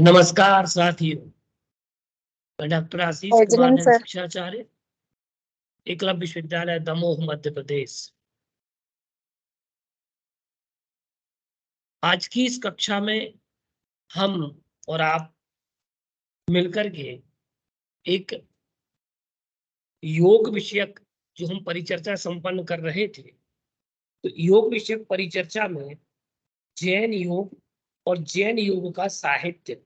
नमस्कार साथियों, मैं डॉक्टर आशीष कुमार जय सर। शिक्षाचार्य, एकलव्य विश्वविद्यालय दमोह मध्य प्रदेश। आज की इस कक्षा में हम और आप मिलकर के एक योग विषयक जो हम परिचर्चा संपन्न कर रहे थे, तो योग विषयक परिचर्चा में जैन योग और जैन योग का साहित्य,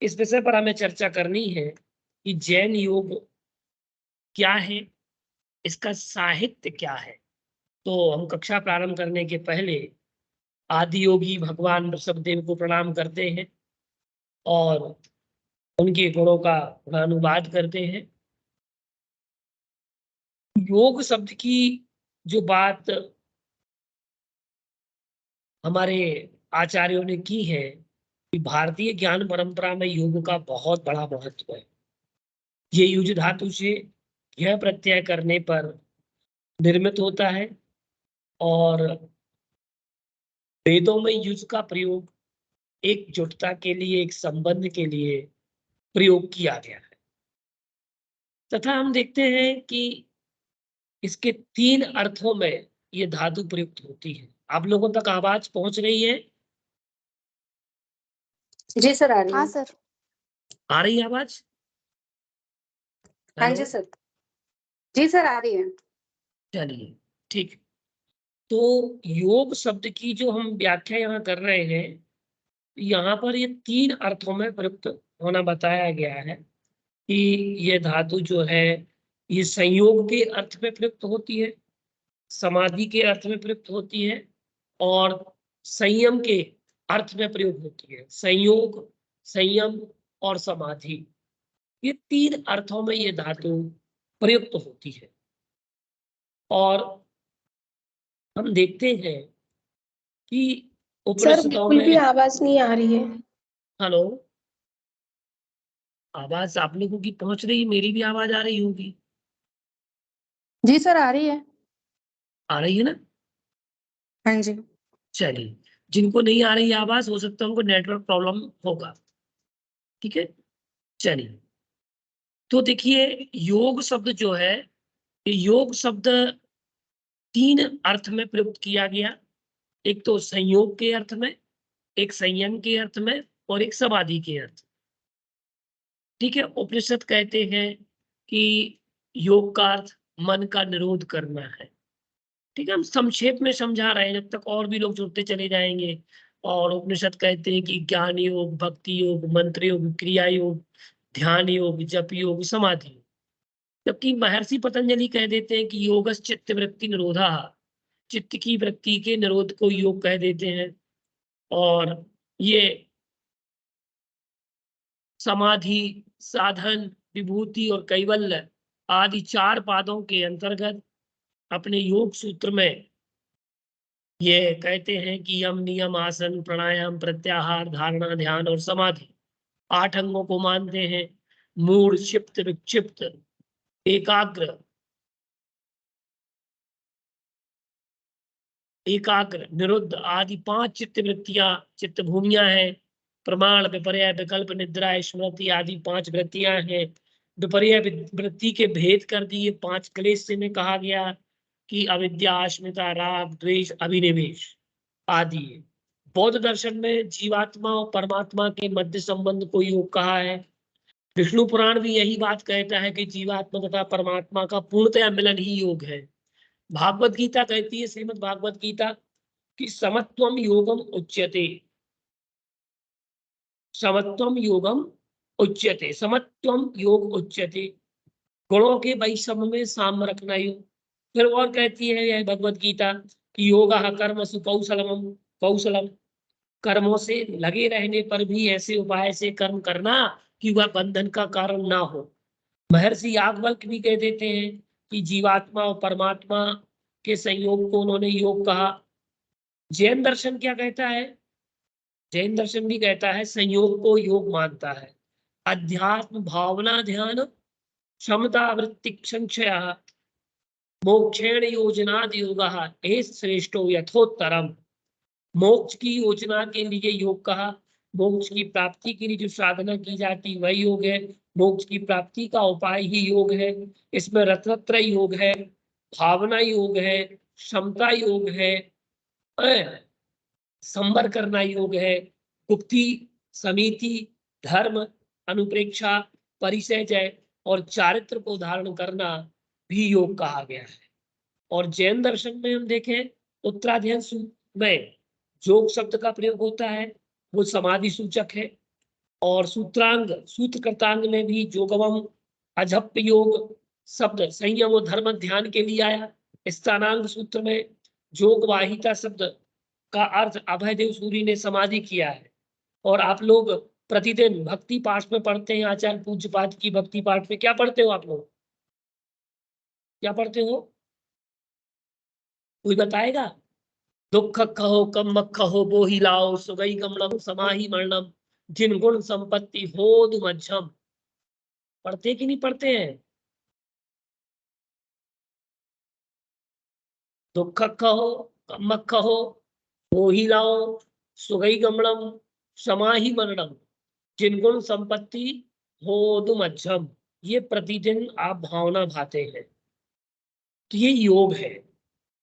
इस विषय पर हमें चर्चा करनी है कि जैन योग क्या है, इसका साहित्य क्या है। तो हम कक्षा प्रारंभ करने के पहले आदि योगी भगवान ऋषभदेव को प्रणाम करते हैं और उनके गुणों का गुणानुवाद करते हैं। योग शब्द की जो बात हमारे आचार्यों ने की है कि भारतीय ज्ञान परंपरा में योग का बहुत बड़ा महत्व है। ये युज धातु से यह प्रत्यय करने पर निर्मित होता है और वेदों में युज का प्रयोग एकजुटता के लिए, एक संबंध के लिए प्रयोग किया गया है। तथा हम देखते हैं कि इसके 3 अर्थों में ये धातु प्रयुक्त होती है। आप लोगों तक आवाज पहुंच रही है? जी सर, आ रही है। हाँ सर। आ रही है आवाज? हाँ जी सर। जी सर, आ रही है। चलिए ठीक। तो योग शब्द की जो हम व्याख्या यहाँ कर रहे हैं, यहाँ पर ये 3 अर्थों में प्रयुक्त होना बताया गया है कि ये धातु जो है ये संयोग के अर्थ में प्रयुक्त होती है, समाधि के अर्थ में प्रयुक्त होती है और संयम के अर्थ में प्रयोग होती है। संयोग, संयम और समाधि, ये 3 अर्थों में ये धातु प्रयुक्त होती है। और हम देखते हैं कि उपनिषदों में। भी आवाज नहीं आ रही है। हेलो, आवाज आप लोगों की पहुंच रही, मेरी भी आवाज आ रही होगी? जी सर, आ रही है। आ रही है ना? हाँ जी। चलिए, जिनको नहीं आ रही आवाज, हो सकता है उनको नेटवर्क प्रॉब्लम होगा। ठीक है, चलिए। तो देखिए, योग शब्द जो है, ये योग शब्द 3 अर्थ में प्रयुक्त किया गया। एक तो संयोग के अर्थ में, एक संयम के अर्थ में और एक समाधि के अर्थ। ठीक है, उपनिषद कहते हैं कि योग का अर्थ मन का निरोध करना है। ठीक है, हम संक्षेप में समझा रहे हैं, जब तक और भी लोग जुड़ते चले जाएंगे। और उपनिषद कहते हैं कि ज्ञान योग, भक्ति योग, मंत्र योग, क्रिया योग, ध्यान योग, जप योग, समाधि योग। जबकि महर्षि पतंजलि कह देते हैं कि योगस चित्त वृत्ति निरोधा, चित्त की वृत्ति के निरोध को योग कह देते हैं। और ये समाधि, साधन, विभूति और कैवल्य आदि 4 पादों के अंतर्गत अपने योग सूत्र में ये कहते हैं कि यम, नियम, आसन, प्राणायाम, प्रत्याहार, धारणा, ध्यान और समाधि 8 अंगों को मानते हैं। मूढ़, क्षिप्त, विक्षिप्त, एकाग्र, निरुद्ध आदि 5 चित्त वृत्तियां, चित्त भूमियां हैं। प्रमाण, विपर्य, विकल्प, निद्रा, स्मृति आदि 5 वृत्तियां हैं। विपर्य वृत्ति के भेद कर दिए 5 क्लेश से में कहा गया कि अविद्या, अस्मिता, राग, द्वेष, अभिनिवेश आदि। बौद्ध दर्शन में जीवात्मा और परमात्मा के मध्य संबंध को योग कहा है। विष्णु पुराण भी यही बात कहता है कि जीवात्मा तथा परमात्मा का पूर्णतया मिलन ही योग है। भागवत गीता कहती है, श्रीमद् भागवत गीता, कि समत्वम योगम उच्यते, समत्वम योगम उच्यते, समत्वम योग उच्यते, गुणों के वैषम्य में साम्य रखना योग। फिर और कहती है यह भगवत गीता कि योगः कर्मसु कौशलम, कौशलम, कर्मों से लगे रहने पर भी ऐसे उपाय से कर्म करना कि वह बंधन का कारण ना हो। महर्षि याज्ञवल्क्य भी कह देते हैं कि जीवात्मा और परमात्मा के संयोग को उन्होंने योग कहा। जैन दर्शन क्या कहता है? जैन दर्शन भी कहता है संयोग को योग मानता है। अध्यात्म, भावना, ध्यान, क्षमता, वृत्ति, संशय, मोक्षेण योजनाद योगः एष श्रेष्ठो यथोत्तरम। मोक्ष की योजना के लिए योग कहा, मोक्ष की प्राप्ति के लिए जो साधना की जाती है वही योग है, मोक्ष की प्राप्ति का उपाय ही योग है। इसमें रत्नत्र योग है, भावना योग है, क्षमता योग है, संवर करना योग है, गुप्ति, समिति, धर्म, अनुप्रेक्षा, परिचय और चारित्र को धारण करना भी योग कहा गया है। और जैन दर्शन में हम देखें उत्तराध्ययन सूत्र में योग शब्द का प्रयोग होता है, वो समाधि सूचक है। और सूत्रकृतांग में भी जोगवम अजप्य योग शब्द संयम और धर्म ध्यान के लिए आया। स्थानांग सूत्र में जोगवाहिता शब्द का अर्थ अभयदेव सूरी ने समाधि किया है। और आप लोग प्रतिदिन भक्ति पाठ में पढ़ते हैं, आचार्य पूज्य पाठ की भक्ति पाठ में क्या पढ़ते हो आप लोग, क्या पढ़ते हो, कोई बताएगा? दुख कहो कम कहो बोहि लाओ, सुगई गमनम समाहि मरणम, जिन गुण संपत्ति हो मध्यम। पढ़ते कि नहीं पढ़ते हैं? दुख कहो कम कहो बोहि लाओ, सुगई गमनम समाहि मरणम, जिन गुण संपत्ति हो मध्यम। ये प्रतिदिन आप भावना भाते हैं, तो ये योग है।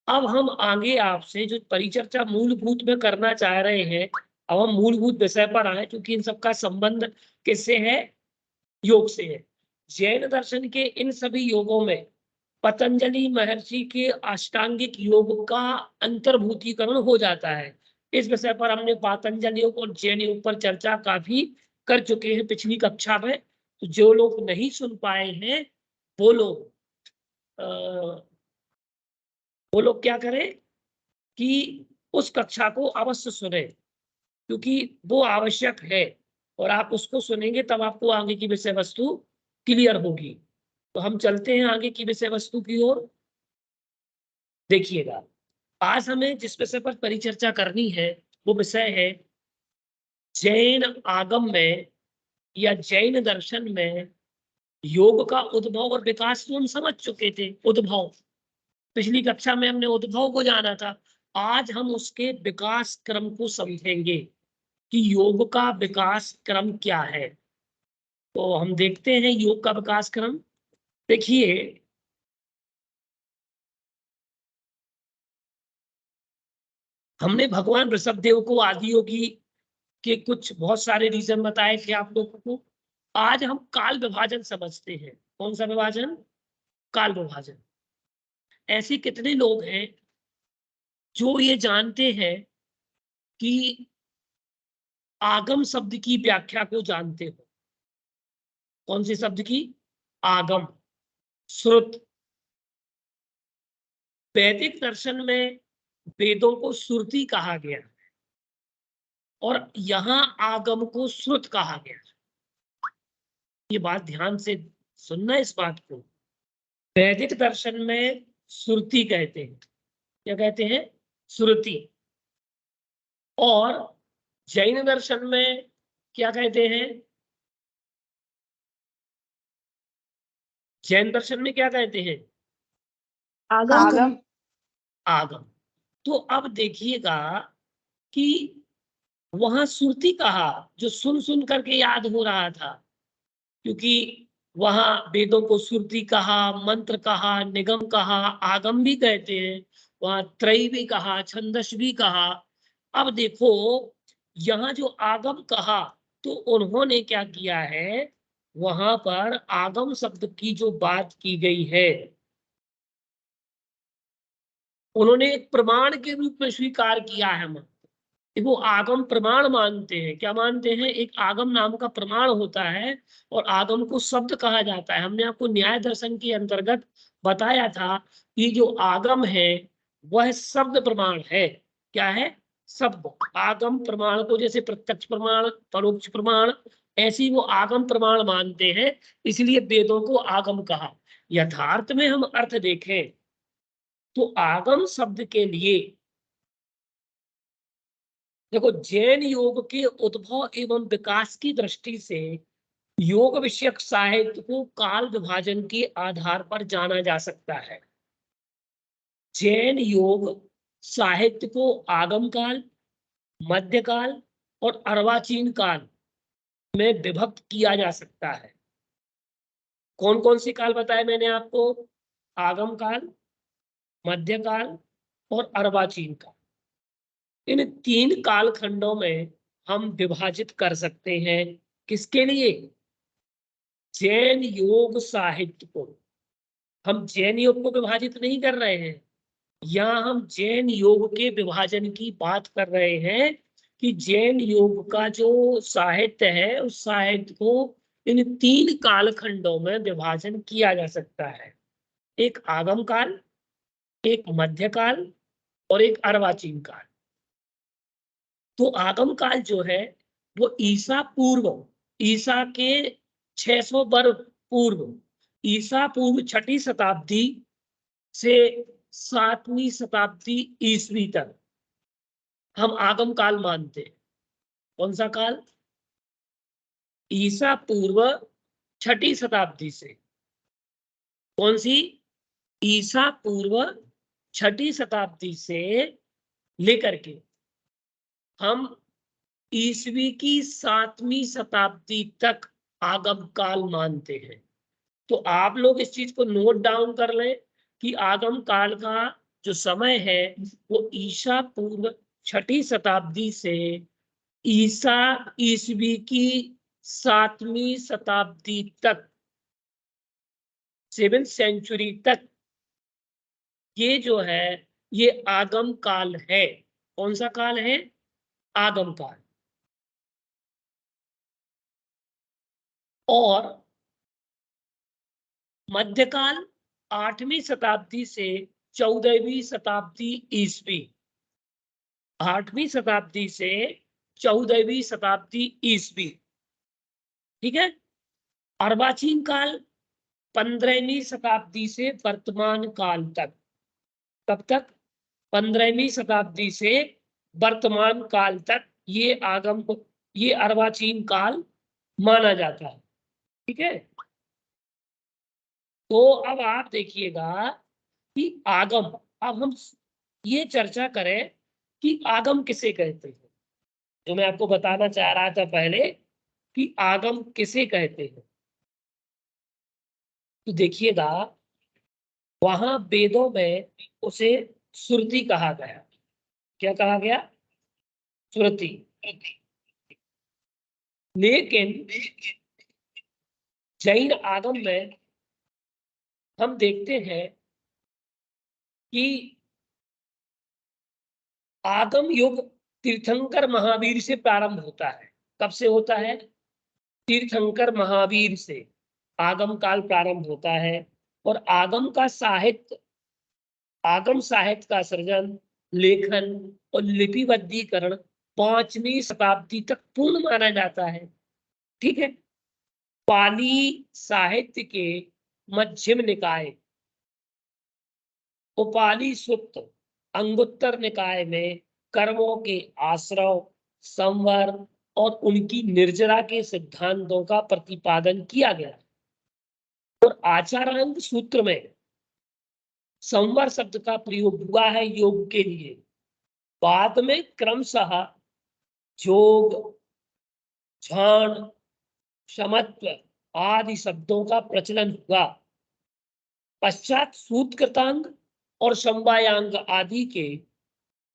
अब हम आगे आपसे जो परिचर्चा मूलभूत में करना चाह रहे हैं, अब हम मूलभूत विषय पर आए, क्योंकि इन सबका संबंध किससे है? योग से है। जैन दर्शन के इन सभी योगों में पतंजलि महर्षि के अष्टांगिक योग का अंतर्भूतीकरण हो जाता है। इस विषय पर हमने पातंजलि योग और जैन योग पर चर्चा काफी कर चुके हैं पिछली कक्षा में। तो जो लोग नहीं सुन पाए हैं वो लोग क्या करें कि उस कक्षा को अवश्य सुने, क्योंकि वो आवश्यक है। और आप उसको सुनेंगे तब आपको आगे की विषय वस्तु क्लियर होगी। तो हम चलते हैं आगे की विषय वस्तु की ओर। देखिएगा, आज हमें जिस विषय पर परिचर्चा करनी है वो विषय है जैन आगम में या जैन दर्शन में योग का उद्भव और विकास। को हम समझ चुके थे, उद्भव पिछली कक्षा में हमने उद्भव को जाना था। आज हम उसके विकास क्रम को समझेंगे कि योग का विकास क्रम क्या है। तो हम देखते हैं योग का विकास क्रम। देखिए, हमने भगवान ऋषभदेव को आदि योगी के कुछ बहुत सारे रीजन बताए थे आप लोगों को। आज हम काल विभाजन समझते हैं। कौन सा विभाजन? काल विभाजन। ऐसे कितने लोग हैं जो ये जानते हैं कि आगम शब्द की व्याख्या को जानते हो? कौन से शब्द की? आगम, श्रुत। वैदिक दर्शन में वेदों को श्रुति कहा गया और यहाँ आगम को श्रुत कहा गया। ये बात ध्यान से सुनना, इस बात को। वैदिक दर्शन में श्रुति कहते हैं। क्या कहते हैं? श्रुति। और जैन दर्शन में क्या कहते हैं? जैन दर्शन में क्या कहते हैं? आगम। आगम। तो अब देखिएगा कि वहां श्रुति कहा, जो सुन सुन करके याद हो रहा था, क्योंकि वहां वेदों को श्रुति कहा, मंत्र कहा, निगम कहा, आगम भी कहते हैं, वहां त्रयी भी कहा, छंदस भी कहा। अब देखो, यहाँ जो आगम कहा तो उन्होंने क्या किया है, वहां पर आगम शब्द की जो बात की गई है उन्होंने एक प्रमाण के रूप में स्वीकार किया है। वो आगम प्रमाण मानते हैं। क्या मानते हैं? एक आगम नाम का प्रमाण होता है और आगम को शब्द कहा जाता है। हमने आपको न्याय दर्शन के अंतर्गत बताया था कि जो आगम है वह शब्द प्रमाण है। क्या है? शब्द। आगम प्रमाण को जैसे प्रत्यक्ष प्रमाण, परोक्ष प्रमाण, ऐसे ही वो आगम प्रमाण मानते हैं, इसलिए वेदों को आगम कहा। यथार्थ में हम अर्थ देखें तो आगम शब्द के लिए, देखो, जैन योग के उद्भव एवं विकास की दृष्टि से योग विषयक साहित्य को काल विभाजन के आधार पर जाना जा सकता है। जैन योग साहित्य को आगम काल, मध्यकाल और अर्वाचीन काल में विभक्त किया जा सकता है। कौन कौन सी काल बताए मैंने आपको? आगम काल, मध्यकाल और अर्वाचीन काल। इन 3 कालखंडों में हम विभाजित कर सकते हैं। किसके लिए? जैन योग साहित्य को। हम जैन योग को विभाजित नहीं कर रहे हैं, यहाँ हम जैन योग के विभाजन की बात कर रहे हैं कि जैन योग का जो साहित्य है उस साहित्य को इन 3 कालखंडों में विभाजन किया जा सकता है। एक आगम काल, एक मध्यकाल और एक अर्वाचीन काल। तो आगम काल जो है वो ईसा पूर्व, ईसा के 600 वर्ष पूर्व, ईसा पूर्व 6ठी शताब्दी से 7वीं शताब्दी ईस्वी तक हम आगम काल मानते हैं। कौन सा काल? ईसा पूर्व 6ठी शताब्दी से। कौन सी? ईसा पूर्व 6ठी शताब्दी से लेकर के हम ईस्वी की 7वीं शताब्दी तक आगम काल मानते हैं। तो आप लोग इस चीज को नोट डाउन कर लें कि आगम काल का जो समय है वो ईसा पूर्व 6ठी शताब्दी से ईसा ईस्वी की 7वीं शताब्दी तक, 7th सेंचुरी तक, ये जो है ये आगम काल है। कौन सा काल है? आगम काल। और मध्यकाल 8वीं शताब्दी से 14वीं शताब्दी ईस्वी, 8वीं शताब्दी से 14वीं शताब्दी ईस्वी। ठीक है। अर्वाचीन काल 15वीं शताब्दी से वर्तमान काल तक। कब तक? 15वीं शताब्दी से वर्तमान काल तक ये अर्वाचीन काल माना जाता है। ठीक है। तो अब आप देखिएगा कि आगम, अब हम ये चर्चा करें कि आगम किसे कहते हैं। जो मैं आपको बताना चाह रहा था पहले कि आगम किसे कहते हैं, तो देखिएगा वहां वेदों में उसे श्रुति कहा गया। क्या कहा गया? श्रुति। लेकिन जैन आगम में हम देखते हैं कि आगम युग तीर्थंकर महावीर से प्रारंभ होता है। कब से होता है? तीर्थंकर महावीर से आगम काल प्रारंभ होता है। और आगम साहित्य का सृजन, लेखन और लिपिबद्धीकरण 5वीं शताब्दी तक पूर्ण माना जाता है। ठीक है। पाली साहित्य के मध्यम निकाय, उपाली सूक्त, अंगुत्तर निकाय में कर्मों के आश्रव, संवर और उनकी निर्जरा के सिद्धांतों का प्रतिपादन किया गया। और आचारांत सूत्र में संवर शब्द का प्रयोग हुआ है योग के लिए। बाद में क्रमशः योग, ध्यान, समत्व आदि शब्दों का प्रचलन हुआ। पश्चात सूत्रकृतांग और समवायांग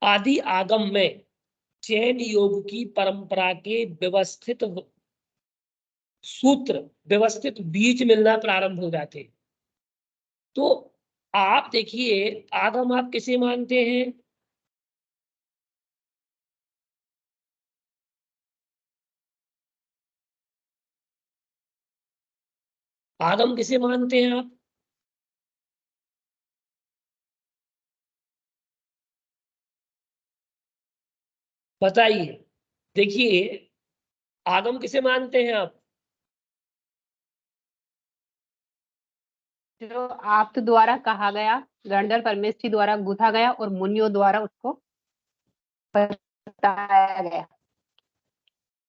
आदि आगम में जैन योग की परंपरा के व्यवस्थित सूत्र, व्यवस्थित बीज मिलना प्रारंभ हो जाते। तो आप देखिए आगम आप किसे मानते हैं? आगम किसे मानते हैं आप? बताइए। देखिए आगम किसे मानते हैं आप? जो आप द्वारा कहा गया, गणधर परमेश जी द्वारा गूंथा गया और मुनियों द्वारा उसको बताया गया,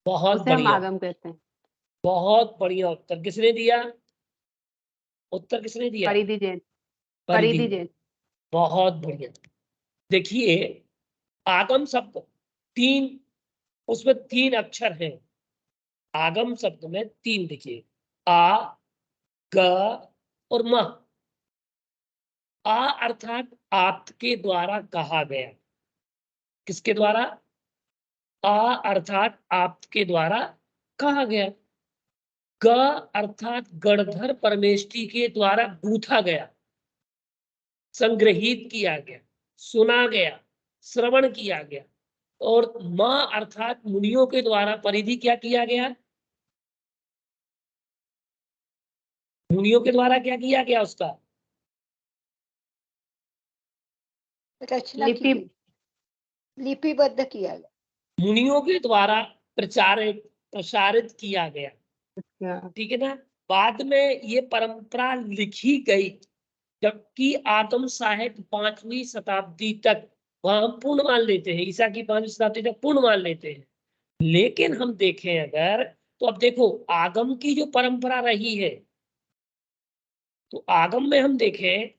बहुत उसे हम बढ़िया, आगम कहते हैं। बहुत बढ़िया उत्तर किसने दिया? उत्तर किसने दिया? परिधि जैन। परिधि। परिधि जैन। बहुत बढ़िया। देखिए आगम शब्द 3 उसमें 3 अक्षर हैं। आगम शब्द में 3 देखिए, आ, ग और म। आ अर्थात आपके द्वारा कहा गया। किसके द्वारा? आ अर्थात आपके द्वारा कहा गया। ग अर्थात गणधर परमेष्ठी के द्वारा गूथा गया, संग्रहित किया गया, सुना गया, श्रवण किया गया। और म अर्थात मुनियों के द्वारा परिधि क्या किया गया? मुनियों के द्वारा क्या किया गया? उसका रचना की लिपि गई, लिपिबद्ध किया गया। मुनियों के द्वारा प्रसारित किया गया। अच्छा, ठीक है ना। बाद में ये परंपरा लिखी गई, जबकि आगम साहित्य 5वीं शताब्दी तक वहां हम पूर्ण मान लेते हैं, ईसा की 5वीं शताब्दी तक पूर्ण मान लेते हैं। लेकिन हम देखें अगर, तो अब देखो आगम की जो परंपरा रही है, तो आगम में हम देखें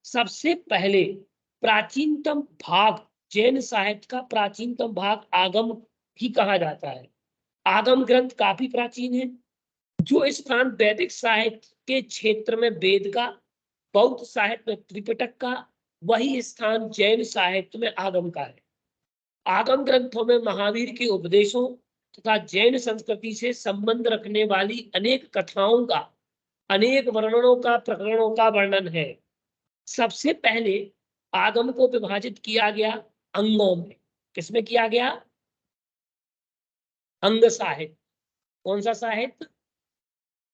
सबसे पहले प्राचीनतम भाग, जैन साहित्य का प्राचीनतम भाग आगम ही कहा जाता है। आगम ग्रंथ काफी प्राचीन है। जो स्थान वैदिक साहित्य के क्षेत्र में वेद का, बौद्ध साहित्य में त्रिपिटक का, वही स्थान जैन साहित्य में आगम का है। आगम ग्रंथों में महावीर के उपदेशों तथा जैन संस्कृति से संबंध रखने वाली अनेक कथाओं का, अनेक वर्णनों का, प्रकरणों का वर्णन है। सबसे पहले आगम को विभाजित किया गया अंगों में। किसमें किया गया? अंग साहित्य। कौन सा साहित्य?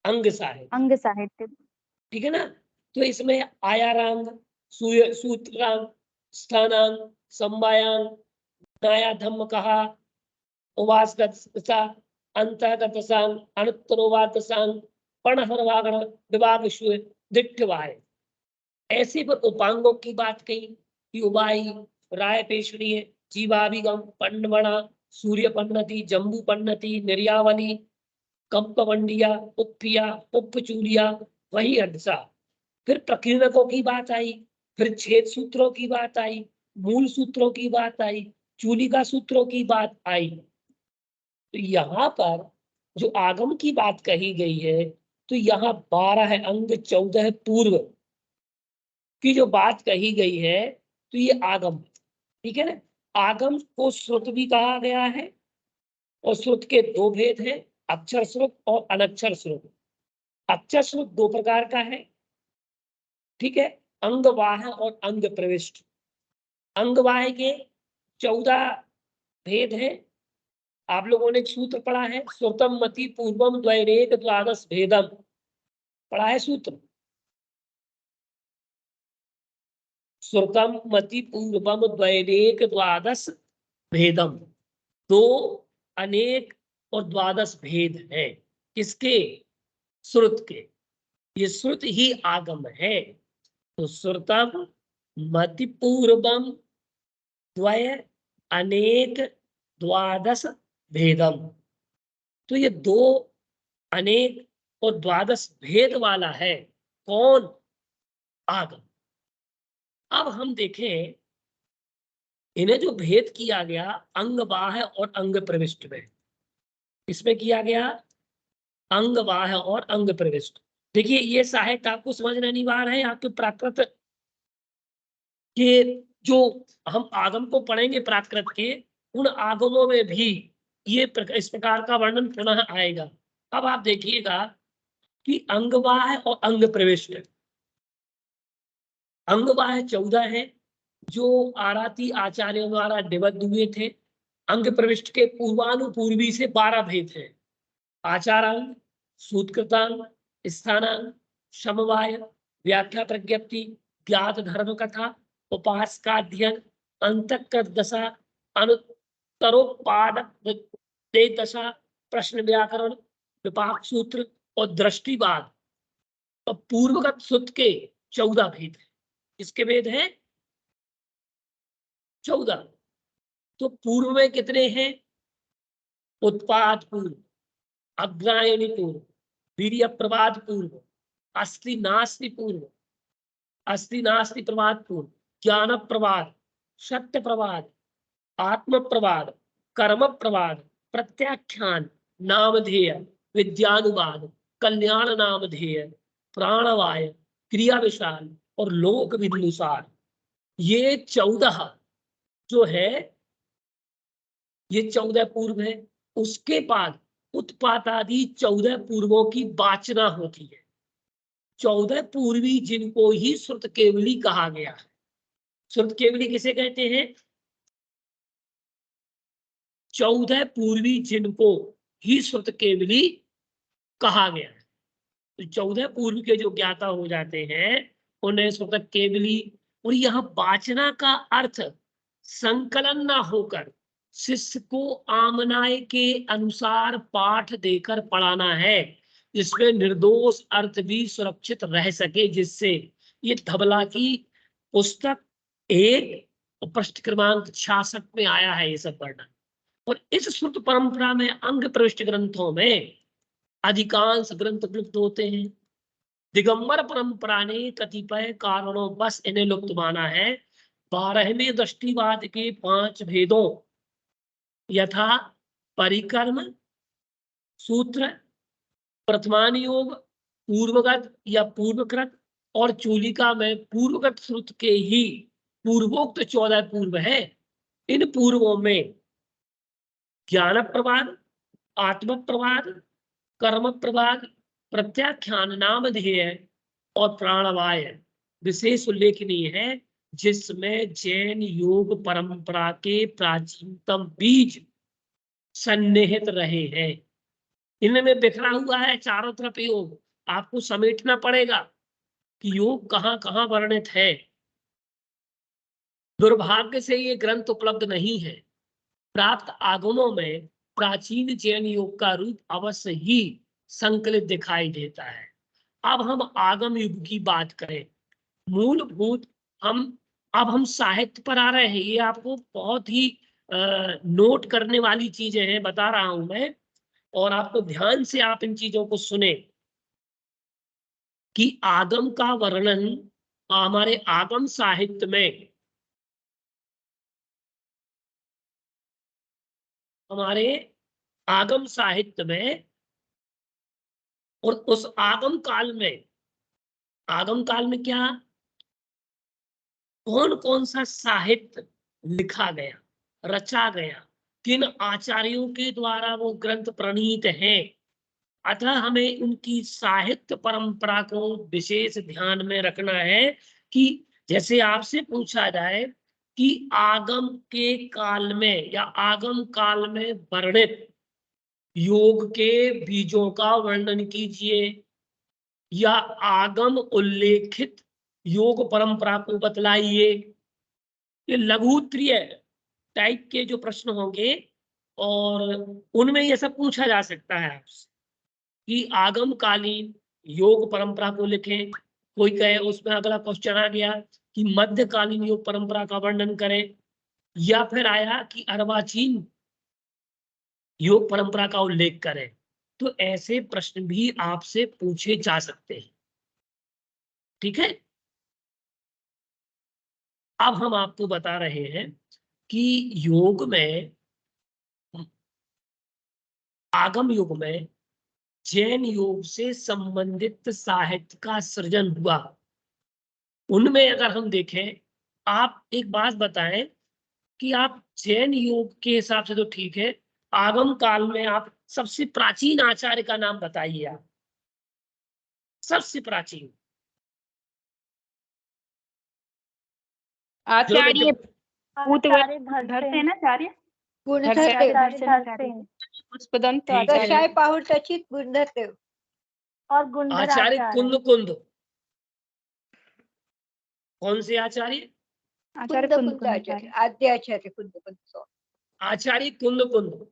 अंग साहित्य। अंग साहित्य। ठीक है ना। तो इसमें आयारांग, सूत्रांग, स्थानांग, संवायांग, नया धम्म कहा, उवासगतसा, अंतःगतसांग, अनुत्तरोवातसांग, पणहरवागण, विभागश्व, दिट्ठवाय। ऐसे पर उपांगों की बात कही कि उबाई, राय पेशणीय, जीवाभिगम, पंडवणा, सूर्य पन्नति, जम्बू पन्नति, निर्यावली, कंपवंडिया, उप्पिया, उपचूलिया, वही अर्धसा। फिर प्रकीर्णकों की बात आई, फिर छेद सूत्रों की बात आई, मूल सूत्रों की बात आई, चूलिका सूत्रों की बात आई। तो यहाँ पर जो आगम की बात कही गई है, तो यहाँ 12 अंग 14 पूर्व की जो बात कही गई है, तो ये आगम। ठीक है ना। आगम को श्रुत भी कहा गया है, और श्रुत के 2 भेद हैं, अक्षर श्रुत और अनक्षर श्रुत। अक्षर श्रुत 2 प्रकार का है। ठीक है। अंगवाह और अंग प्रविष्ट। अंगवाह के 14 भेद हैं। आप लोगों ने सूत्र पढ़ा है, श्रुतम मति पूर्वम द्वैरेक द्वादश भेदम, पढ़ा है सूत्र? श्रुतम मति पूर्वम द्वैरेक द्वादश भेदम। 2 अनेक और द्वादश भेद है। किसके? श्रुत के। ये श्रुत ही आगम है। तो श्रुतम मति पूर्वम द्वय अनेक द्वादश भेदम। तो ये 2 अनेक और द्वादश भेद वाला है। कौन? आगम। अब हम देखें, इन्हें जो भेद किया गया अंगवाह और अंग प्रविष्ट में, इसमें किया गया अंगवाह और अंग प्रविष्ट। देखिए ये साहित्य आपको समझना अनिवार्य है। आपके प्राकृत के जो हम आगम को पढ़ेंगे, प्राकृत के उन आगमों में भी ये इस प्रकार का वर्णन पुनः आएगा। अब आप देखिएगा कि अंगवाह और अंग प्रविष्ट। अंगवाह 14 है, जो आराती आचार्यों द्वारा निबद्ध हुए थे। अंग प्रविष्ट के पूर्वानुपूर्वी से 12 भेद हैं। आचारांग, सूत्रकृतांग, स्थानांग, समवाय, व्याख्या प्रज्ञप्ति, ज्ञात धर्म कथा, उपासकाध्ययन, अंतःकृत दशा, अनुत्तरोपाद दशा, प्रश्न व्याकरण, विपाक सूत्र और दृष्टिवाद। और पूर्वगत सूत्र के 14 भेद हैं। किसके भेद हैं? 14। तो पूर्व में कितने हैं? उत्पाद पूर्व, अग्रायणी पूर्व, वीर्य प्रवाद पूर्व, अस्ति नास्ति पूर्व, अस्ति नास्ति प्रवाद पूर्व, ज्ञान प्रवाद, सत्य प्रवाद, आत्म प्रवाद, कर्म प्रवाद, प्रत्याख्यान, नामधेय, विद्यानुवाद, कल्याण नामधेय, प्राणवाय, क्रिया विशाल और लोक विदुषार, ये 14 जो है ये 14 पूर्व है। उसके बाद उत्पातादि 14 पूर्वों की वाचना होती है। 14 पूर्वी जिनको ही श्रुत केवली कहा गया है। श्रुत केवली किसे कहते हैं? 14 पूर्वी जिनको ही श्रुत केवली कहा गया है। तो 14 पूर्व के जो ज्ञाता हो जाते हैं उन्हें श्रुत केवली। और यह वाचना का अर्थ संकलन ना होकर शिष्य को आमनाय के अनुसार पाठ देकर पढ़ाना है, जिसमें निर्दोष अर्थ भी सुरक्षित रह सके। जिससे ये धबला की पुस्तक 1 पृष्ठ क्रमांक 66 में आया है ये सब वर्णन। और इस श्रुत परंपरा में अंग प्रविष्ट ग्रंथों में अधिकांश ग्रंथ लुप्त होते हैं। दिगंबर परंपरा ने कतिपय कारणों बस इन्हें लुप्त माना है। 12वें दृष्टिवाद के 5 भेदों यथा परिकर्म सूत्र, प्रथमानुयोग, पूर्वगत या पूर्वकृत और चूलिका में पूर्वगत श्रुत के ही पूर्वोक्त 14 पूर्व है। इन पूर्वों में ज्ञान प्रवाद, आत्म प्रवाद, कर्म प्रवाद, प्रत्याख्यान, नामधेय और प्राणवाय विशेष उल्लेखनीय है, जिसमें जैन योग परंपरा के प्राचीनतम बीज सन्निहित रहे हैं। इनमें बिखरा हुआ है चारों तरफ योग। आपको समेटना पड़ेगा कि योग कहां कहां वर्णित है। दुर्भाग्य से ये ग्रंथ उपलब्ध नहीं है। प्राप्त आगमों में प्राचीन जैन योग का रूप अवश्य ही संकलित दिखाई देता है। अब हम आगम युग की बात करें। मूलभूत अब हम साहित्य पर आ रहे हैं। ये आपको बहुत ही नोट करने वाली चीजें हैं, बता रहा हूं मैं, और आपको ध्यान से आप इन चीजों को सुने कि आगम का वर्णन हमारे आगम साहित्य में, हमारे आगम साहित्य में और उस आगम काल में क्या कौन कौन सा साहित्य लिखा गया, रचा गया, किन आचार्यों के द्वारा वो ग्रंथ प्रणीत हैं। अतः हमें उनकी साहित्य परंपरा को विशेष ध्यान में रखना है कि जैसे आपसे पूछा जाए कि आगम के काल में या आगम काल में वर्णित योग के बीजों का वर्णन कीजिए, या आगम उल्लेखित योग परंपरा को बतलाइए। ये लघुत्तरीय टाइप के जो प्रश्न होंगे और उनमें ये सब पूछा जा सकता है आपसे कि आगम कालीन योग परंपरा को लिखें। कोई कहे, उसमें अगला क्वेश्चन आ गया कि मध्यकालीन योग परंपरा का वर्णन करें, या फिर आया कि अर्वाचीन योग परंपरा का उल्लेख करें। तो ऐसे प्रश्न भी आपसे पूछे जा सकते हैं। ठीक है। अब हम आपको बता रहे हैं कि योग में, आगम युग में जैन योग से संबंधित साहित्य का सृजन हुआ। उनमें अगर हम देखें, आप एक बात बताएं कि आप जैन योग के हिसाब से तो ठीक है, आगम काल में आप सबसे प्राचीन आचार्य का नाम बताइए। आप सबसे प्राचीन आचार्य पुष्पदंत दशाय पाहुलचरित गुणधरदेव और आचार्य कुंद कौन से आचार्य? आद्य आचार्य कुंद आचार्य कुंद।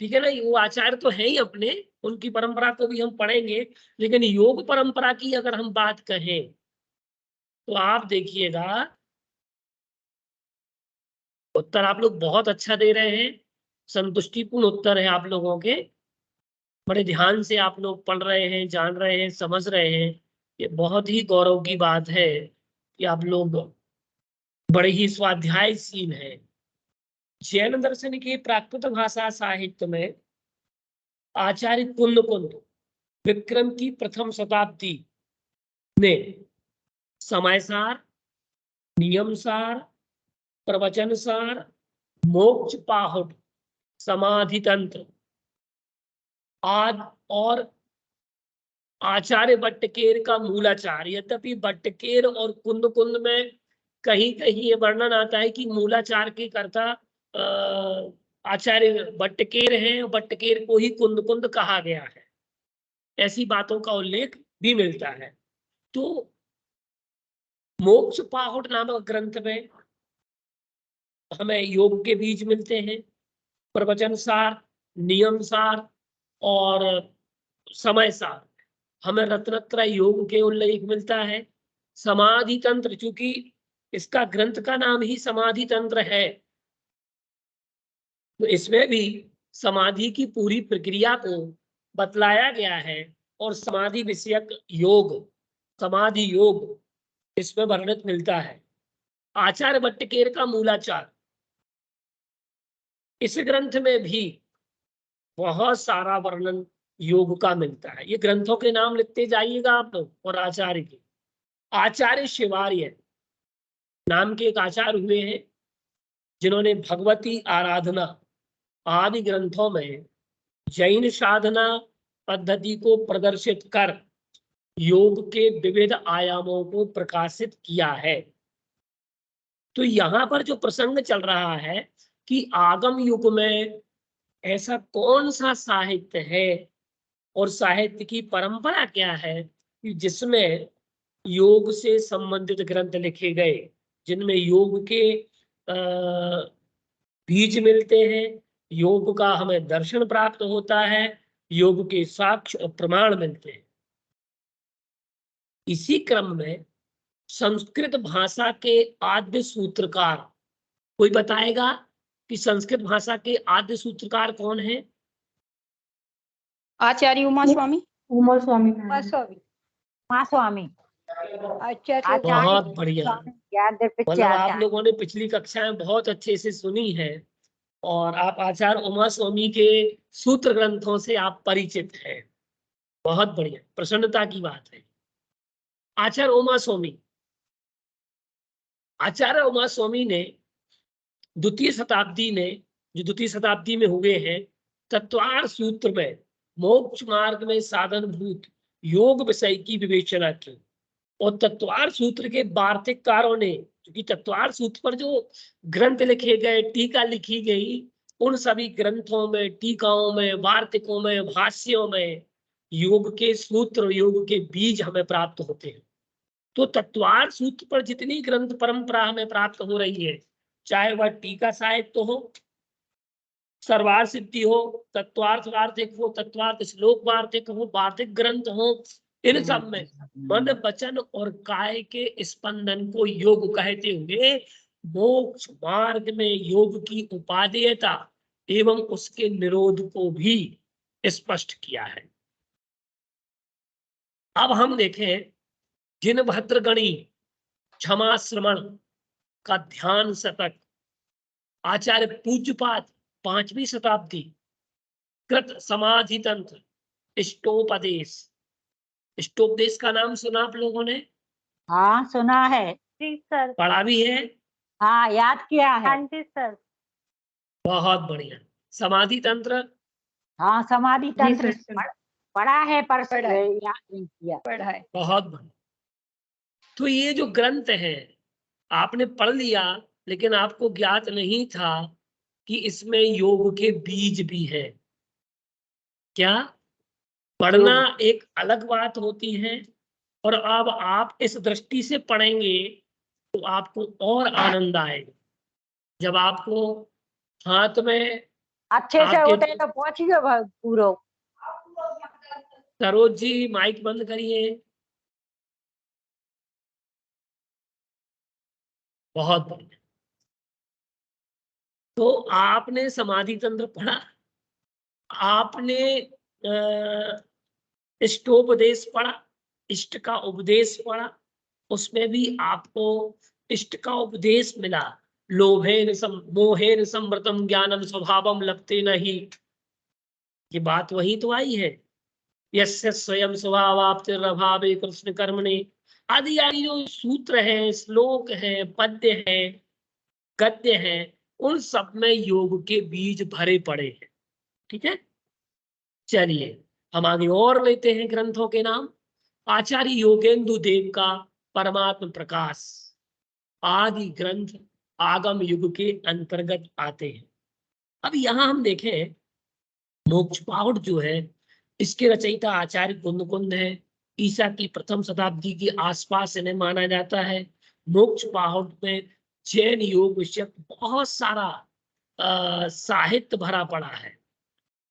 ठीक है ना। वो आचार्य तो है ही अपने, उनकी परंपरा को भी हम पढ़ेंगे। लेकिन योग परंपरा की अगर हम बात कहें तो आप देखिएगा, उत्तर आप लोग बहुत अच्छा दे रहे हैं, संतुष्टिपूर्ण उत्तर है आप लोगों के। बड़े ध्यान से आप लोग पढ़ रहे हैं, जान रहे हैं, समझ रहे हैं। ये बहुत ही गौरव की बात है कि आप लोग बड़े ही स्वाध्यायशील हैं। जैन दर्शन के प्राकृत भाषा साहित्य में आचार्य कुंद विक्रम की प्रथम शताब्दी ने समयसार, नियमसार, प्रवचनसार, मोक्ष पाहुट, समाधि तंत्र आदि और आचार्य भट्टकेर का मूलाचार। यद्यपि भट्टकेर और कुंद में कहीं कहीं ये वर्णन आता है कि मूलाचार के कर्ता आचार्य भट्टकेर हैं, भट्टकेर को ही कुंद कहा गया है, ऐसी बातों का उल्लेख भी मिलता है। तो मोक्ष पाहुट नामक ग्रंथ में हमें योग के बीज मिलते हैं, प्रवचन सार, नियम सार और समय सार हमें रत्नत्रय योग के उल्लेख मिलता है। समाधि तंत्र, चूंकि इसका ग्रंथ का नाम ही समाधि तंत्र है, तो इसमें भी समाधि की पूरी प्रक्रिया को बतलाया गया है और समाधि विषयक योग, समाधि योग इसमें वर्णित मिलता है। आचार्य भट्टकेर का मूलाचार, इस ग्रंथ में भी बहुत सारा वर्णन योग का मिलता है। ये ग्रंथों के नाम लिखते जाइएगा आप लोग। और आचार्य के, आचार्य शिवार्य नाम के एक आचार्य हुए हैं जिन्होंने भगवती आराधना आदि ग्रंथों में जैन साधना पद्धति को प्रदर्शित कर योग के विविध आयामों को प्रकाशित किया है। तो यहाँ पर जो प्रसंग चल रहा है कि आगम युग में ऐसा कौन सा साहित्य है और साहित्य की परंपरा क्या है कि जिसमें योग से संबंधित ग्रंथ लिखे गए, जिनमें योग के बीज मिलते हैं, योग का हमें दर्शन प्राप्त होता है, योग के साक्ष्य और प्रमाण मिलते हैं। इसी क्रम में संस्कृत भाषा के आद्य सूत्रकार, कोई बताएगा कि संस्कृत भाषा के आद्य सूत्रकार कौन है? आचार्य उमा स्वामी। उमा स्वामी आचार्य बहुत बढ़िया। मतलब आप लोगों ने पिछली कक्षाएं बहुत अच्छे से सुनी है और आप आचार्य उमा स्वामी के सूत्र ग्रंथों से आप परिचित हैं। बहुत बढ़िया, प्रसन्नता की बात है। आचार्य उमा स्वामी, आचार्य उमा स्वामी ने द्वितीय शताब्दी में हुए हैं, तत्वार सूत्र में मोक्ष मार्ग में साधन भूत योग विषय की विवेचना की। और तत्वार सूत्र के वार्तिककारों ने, क्योंकि तत्वार सूत्र पर जो ग्रंथ लिखे गए, टीका लिखी गई, उन सभी ग्रंथों में, टीकाओं में, वार्तिकों में, भाष्यों में योग के सूत्र, योग के बीज हमें प्राप्त होते हैं। तो तत्वार सूत्र पर जितनी ग्रंथ परंपरा हमें प्राप्त हो रही है, चाहे वह टीका साहित्य हो, सर्वार सिद्धि हो, तत्वार्थ वार्तिक हो, तत्वार्थ श्लोक वार्तिक हो, वार्तिक ग्रंथ हो, इन सब में मन, वचन और काय के स्पंदन को योग कहते हुए मोक्ष मार्ग में योग की उपादेयता एवं उसके निरोध को भी स्पष्ट किया है। अब हम देखें जिन भद्रगणी क्षमा श्रवण का ध्यान शतक आचार्य पूज्यपाद 5वीं शताब्दी कृत समाधि तंत्र इष्टोपदेश, इष्टोपदेश का नाम सुना आप लोगों ने? हाँ सुना है जी सर। पढ़ा भी है? हाँ याद किया है। हाँ जी सर। बहुत बढ़िया। समाधि तंत्र? हाँ समाधि तंत्र पढ़ा है पर पढ़ा है। याद नहीं किया। पढ़ा है। बहुत बढ़िया। तो ये जो ग्रंथ है आपने पढ़ लिया, लेकिन आपको ज्ञात नहीं था कि इसमें योग के बीज भी है। क्या पढ़ना एक अलग बात होती है, और अब आप इस दृष्टि से पढ़ेंगे तो आपको और आनंद आएगा। जब आपको हाथ में अच्छे से होते तो पहुंचिए पूरा। सरोज जी माइक बंद करिए। बहुत बढ़िया। तो आपने समाधि तंत्र पढ़ा, आपने इष्टोपदेश पढ़ा, इष्ट का उपदेश पढ़ा, उसमें भी आपको इष्ट का उपदेश मिला मोहेन संवृतम ज्ञानम स्वभावम लपते नहीं। ये बात वही तो आई है, यस्य स्वयं स्वभावाप्तिरभावे कृष्ण कर्मणि आदि आदि जो सूत्र है, श्लोक है, पद्य है, गद्य है, उन सब में योग के बीज भरे पड़े हैं। ठीक है, चलिए हम आगे और लेते हैं ग्रंथों के नाम। आचार्य योगेंदु देव का परमात्म प्रकाश आदि ग्रंथ आगम युग के अंतर्गत आते हैं। अब यहां हम देखें, मोक्ष पाहुड़ जो है, इसके रचयिता आचार्य कुंद है। ईसा की प्रथम शताब्दी के आसपास इन्हें माना जाता है। मोक्ष पाहुड़ में जैन योग विषयक बहुत सारा साहित्य भरा पड़ा है।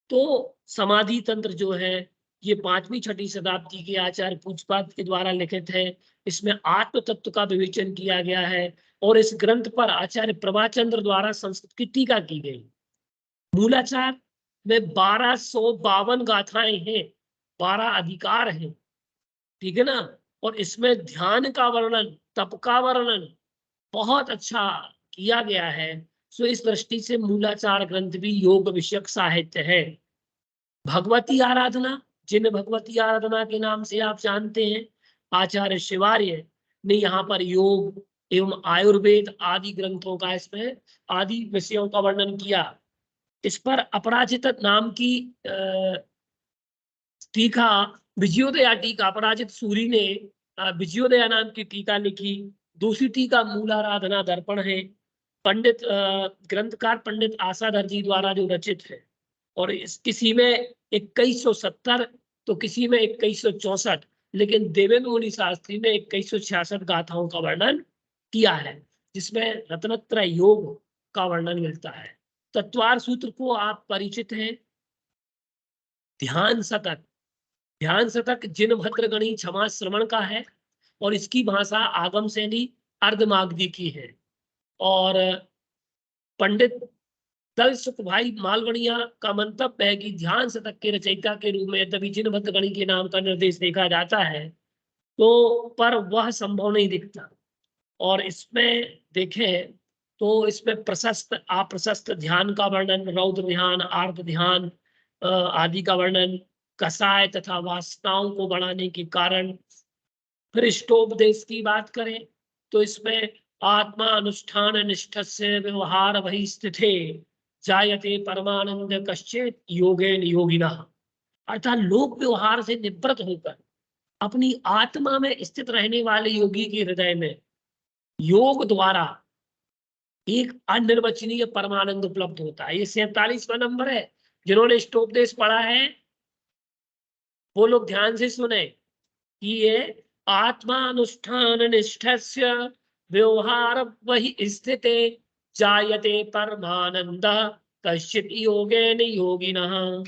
तो समाधि तंत्र जो है, ये 5वीं 6वीं शताब्दी के आचार्य पूज्यपाद के द्वारा लिखित है। इसमें आत्म तत्व का विवेचन किया गया है और इस ग्रंथ पर आचार्य प्रभाचंद्र द्वारा संस्कृत की टीका की गई। मूलाचार में 1252 गाथाएं हैं, 12 अधिकार हैं। ठीक है ना, और इसमें ध्यान का वर्णन, तप का वर्णन बहुत अच्छा किया गया है। सो इस दृष्टि से मूलाचार ग्रंथ भी योग विषयक साहित्य है। भगवती आराधना, जिन भगवती आराधना के नाम से आप जानते हैं, आचार्य शिवार्य ने यहाँ पर योग एवं आयुर्वेद आदि ग्रंथों का, इसमें आदि विषयों का वर्णन किया। इस पर अपराजित नाम की टीका, विजयोदया टीका, अपराजित सूरी ने विजयोदया नाम की टीका लिखी। दूसरी टीका मूलाराधना दर्पण है, पंडित ग्रंथकार पंडित आसाधर जी द्वारा जो रचित है। और इस किसी में 2170 तो किसी में 2164, लेकिन देवेंद्र मुनि शास्त्री ने 2166 गाथाओं का वर्णन किया है, जिसमें रत्नत्रय योग का वर्णन मिलता है। तत्वार सूत्र को आप परिचित हैं। ध्यान शतक, ध्यान शतक जिन भद्रगणी क्षमा श्रवण का है और इसकी भाषा आगम शैली अर्धमागधी की है। और पंडित दल सुख भाई मालवणिया का मंतव्य है कि ध्यान शतक के रचयिता के रूप में यद्यपि जिन भद्रगणी के नाम का निर्देश देखा जाता है, तो पर वह संभव नहीं दिखता। और इसमें देखें तो इसमें प्रशस्त अप्रशस्त ध्यान का वर्णन, रौद्र ध्यान, आर्त ध्यान आदि का वर्णन, कसाय तथा वासनाओं को बढ़ाने के कारण। फिर इष्टोपदेश की बात करें तो इसमें आत्मा अनुष्ठान निष्ठ से व्यवहार वही स्थिते जायते परमानंद कश्चित योगेन योगिना, अर्थात लोक व्यवहार से निवृत्त होकर अपनी आत्मा में स्थित रहने वाले योगी के हृदय में योग द्वारा एक अनिर्वचनीय परमानंद उपलब्ध होता है। ये 47वां नंबर है। जिन्होंने इष्टोपदेश पढ़ा है वो लोग ध्यान से सुने कि ये आत्मानुष्ठान निष्ठस्य व्यवहार वही स्थिते जायते परमानंद कश्चित योगेन योगिनः।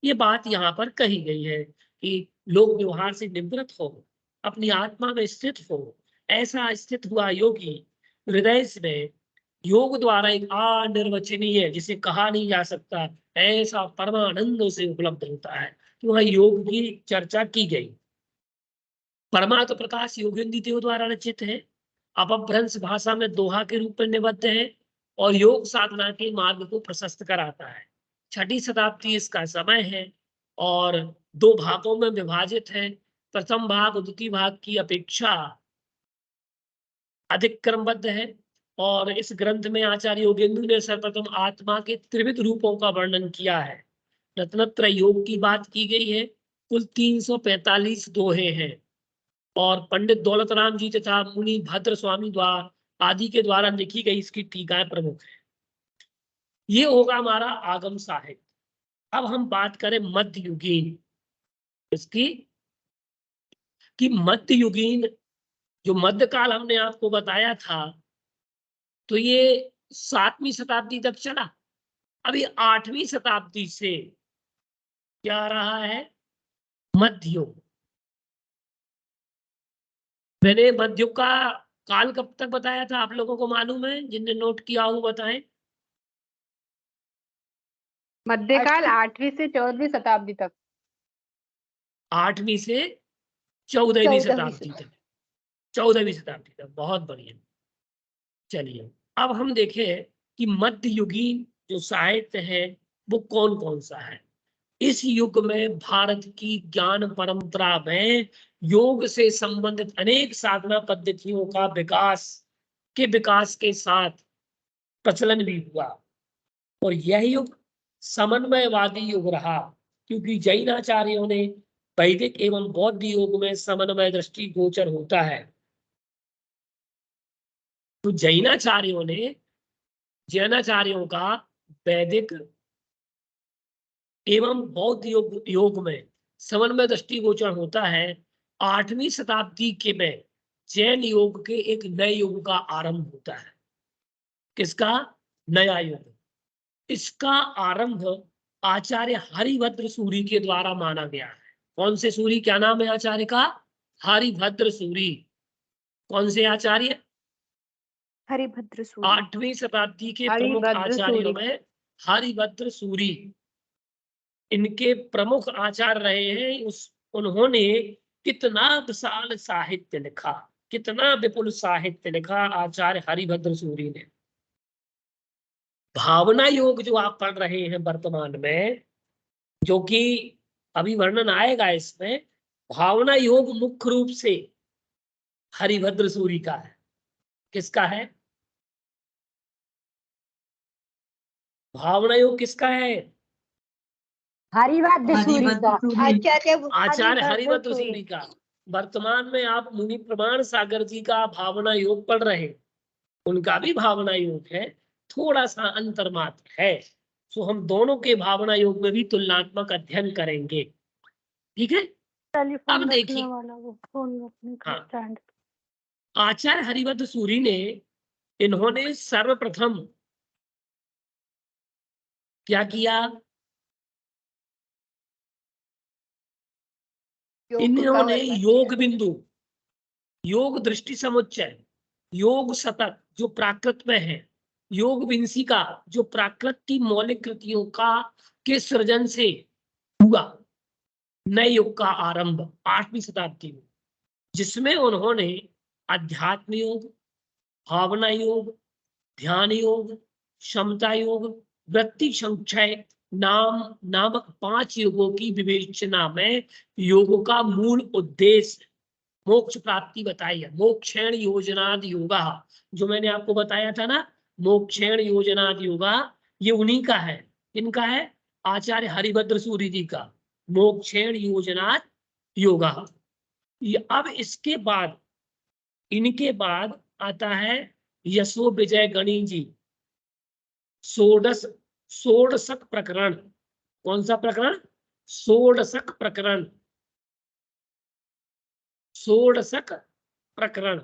ये बात यहाँ पर कही गई है कि लोग व्यवहार से निवृत्त हो, अपनी आत्मा में स्थित हो। ऐसा स्थित हुआ योगी हृदय में योग द्वारा एक अनिर्वचनीय, जिसे कहा नहीं जा सकता, ऐसा परमानंद से उपलब्ध होता है। तो वह योग की चर्चा की गई। परमात्म प्रकाश योगेंद्र देव द्वारा रचित है, अपभ्रंश भाषा में दोहा के रूप में निबद्ध है और योग साधना के मार्ग को प्रशस्त कराता है। 6वीं शताब्दी इसका समय है और 2 भागों में विभाजित है। प्रथम भाग द्वितीय भाग की अपेक्षा अधिक क्रमबद्ध है और इस ग्रंथ में आचार्य योगेंद्र ने सर्वप्रथम आत्मा के त्रिविध रूपों का वर्णन किया है। रत्नत्रय योग की बात की गई है। कुल 345 दोहे हैं और पंडित दौलत राम जी तथा मुनि भद्र स्वामी द्वारा आदि के द्वारा लिखी गई इसकी टीकाएं प्रमुख है। ये होगा हमारा आगम साहित्य। अब हम बात करें मध्ययुगीन इसकी, कि मध्ययुगीन जो मध्यकाल हमने आपको बताया था, तो ये 7वीं शताब्दी तक चला। अभी 8वीं शताब्दी से क्या रहा है, मध्ययुग। मैंने मध्ययुग का काल कब तक बताया था, आप लोगों को मालूम है? जिनने नोट किया हो बताएं। मध्यकाल 8वीं से 14वीं शताब्दी तक। 8वीं से 14वीं शताब्दी तक। 14वीं शताब्दी तक, बहुत बढ़िया। चलिए अब हम देखें कि मध्ययुगीन जो साहित्य है वो कौन कौन सा है। इस युग में भारत की ज्ञान परंपरा में योग से संबंधित अनेक साधना पद्धतियों का विकास के साथ प्रचलन भी हुआ, और यह युग समन्वयवादी युग रहा, क्योंकि जैनाचार्यों ने वैदिक एवं बौद्ध योग में समन्वय दृष्टि गोचर होता है। तो जैनाचार्यों का वैदिक एवं बौद्ध योग में समन्वय दृष्टि गोचर होता है। 8वीं शताब्दी के में जैन योग के एक नए युग का आरंभ होता है। किसका नया युग? इसका आरंभ आचार्य हरिभद्र सूरी के द्वारा माना गया है। कौन से सूरी? क्या नाम है आचार्य का? हरिभद्र सूरी। कौन से आचार्य? हरिभद्र सूरी। 8वीं शताब्दी के प्रमुख हरिभद्र आचार्यों सूरी। में हरिभद्र सूरी इनके प्रमुख आचार्य रहे हैं। उन्होंने कितना विशाल साहित्य लिखा, कितना विपुल साहित्य लिखा आचार्य हरिभद्र सूरी ने। भावना योग जो आप पढ़ रहे हैं वर्तमान में, जो कि अभी वर्णन आएगा इसमें, भावना योग मुख्य रूप से हरिभद्र सूरी का है। किसका है? भावना योग किसका है? हरिभद्र सूरी का। आचार्य हरिभद्र सूरी का। वर्तमान में आप मुनि प्रमाण सागर जी का भावना योग पढ़ रहे हैं, उनका भी भावना योग है, थोड़ा सा अंतर मात्र है। सो हम दोनों के भावना योग में भी तुलनात्मक अध्ययन करेंगे। ठीक है। अब देखिए, हाँ, आचार्य हरिभद्र सूरी ने, इन्होंने सर्वप्रथम क्या किया? इन्होंने योग बिंदु, योग दृष्टि समुच्चय, योग शतक जो प्राकृत में है, योग विंसिका जो प्राकृत की मौलिक कृतियों का के सृजन से हुआ नए युग का आरंभ 8वीं शताब्दी में, जिसमें उन्होंने अध्यात्म योग, भावना योग, ध्यान योग, क्षमता योग, वृत्ति संक्षय नामक 5 युगों की विवेचना में योगों का मूल उद्देश्य मोक्ष प्राप्ति बताई है। मोक्षेण योजनाद योगा, जो मैंने आपको बताया था ना, मोक्षेण योजनाद योगा, ये उन्हीं का है। इनका है? आचार्य हरिभद्र सूरी जी का मोक्षेण योजनाद योगा। अब इसके बाद, इनके बाद आता है यशो विजय गणी जी, षोडशक प्रकरण। कौन सा प्रकरण? षोडशक प्रकरण। षोडशक प्रकरण,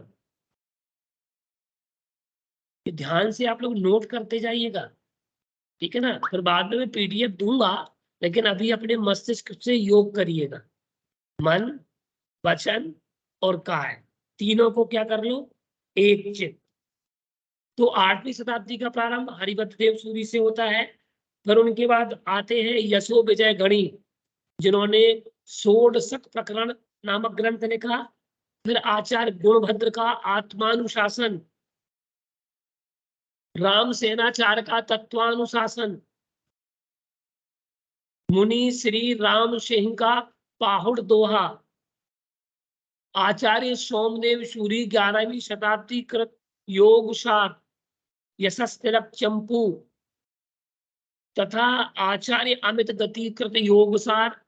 ध्यान से आप लोग नोट करते जाइएगा, ठीक है ना? फिर बाद में मैं पीडीएफ दूंगा, लेकिन अभी अपने मस्तिष्क से योग करिएगा। मन, वचन और काय, तीनों को क्या कर लो? एक चित्त। तो 8वीं शताब्दी का प्रारंभ हरिभद्र देव सूरी से होता है। फिर उनके बाद आते हैं यशो विजय गणी, जिन्होंने षोडशक प्रकरण नामक ग्रंथ लिखा। फिर आचार्य गुणभद्र का आत्मानुशासन, राम सेनाचार्य का तत्वानुशासन, मुनि श्री राम सिंह का पाहुड़ दोहा, आचार्य सोमदेव सूरी 11वीं शताब्दी कृत योगसार यशस्तिलक चंपू, तथा आचार्य अमित गति कृत योगसार।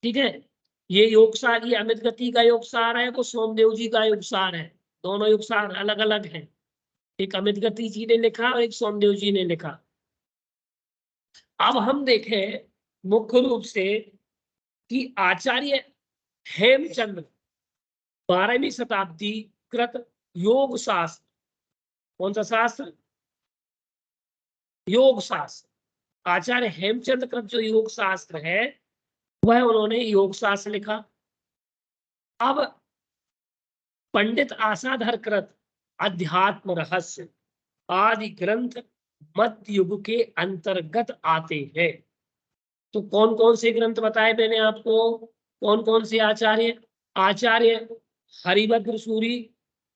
ठीक है, ये योगसार, ये अमित गति का योगसार है, वो सोमदेव जी का योगसार है। दोनों योगसार अलग अलग हैं, एक अमित गति जी ने लिखा और एक सोमदेव जी ने लिखा। अब हम देखें मुख्य रूप से कि आचार्य हेमचंद्र 12वीं शताब्दी कृत योग शास्त्र, कौन सा शास्त्र? योग शास्त्र। आचार्य हेमचंद्र कृत जो योग शास्त्र है, वह उन्होंने योग शास्त्र लिखा। अब पंडित आशाधर कृत अध्यात्म रहस्य आदि ग्रंथ मध्य युग के अंतर्गत आते हैं। तो कौन कौन से ग्रंथ बताए मैंने आपको? कौन कौन से आचार्य? आचार्य हरिभद्र सूरी,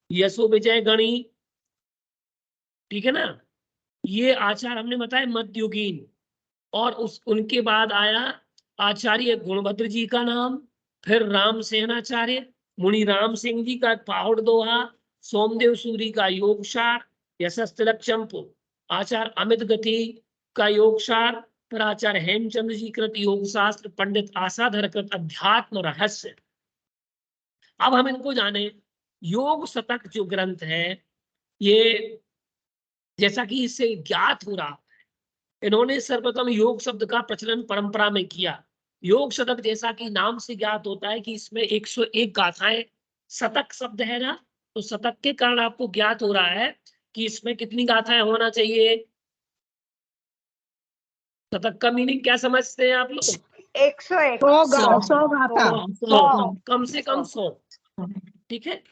यशो विजय गणी, ठीक है ना। ये आचार हमने बताया मध्ययुगीन। और उनके बाद आया आचार्य गुणभद्र जी का नाम, फिर रामसेनाचार्य, मुनि राम सिंह जी का पाहुड़ दोहा, सोमदेव सूरी का योगसार, यशस्तिलक चंपू, आचार्य अमित गति का योगसार, फिर आचार्य हेमचंद्र जी कृत योग शास्त्र, पंडित आसाधर कृत अध्यात्म रहस्य। अब हम इनको जाने। योग शतक जो ग्रंथ है, ये जैसा कि इससे ज्ञात हो रहा, इन्होंने सर्वप्रथम योग शब्द का प्रचलन परंपरा में किया। योग शतक जैसा कि नाम से ज्ञात होता है कि इसमें 101 गाथाएं, शतक शब्द है ना, तो शतक के कारण आपको ज्ञात हो रहा है कि इसमें कितनी गाथाएं होना चाहिए। शतक का मीनिंग क्या समझते हैं आप लोग? 101 100 गाथा। 100, कम से कम 100। ठीक है।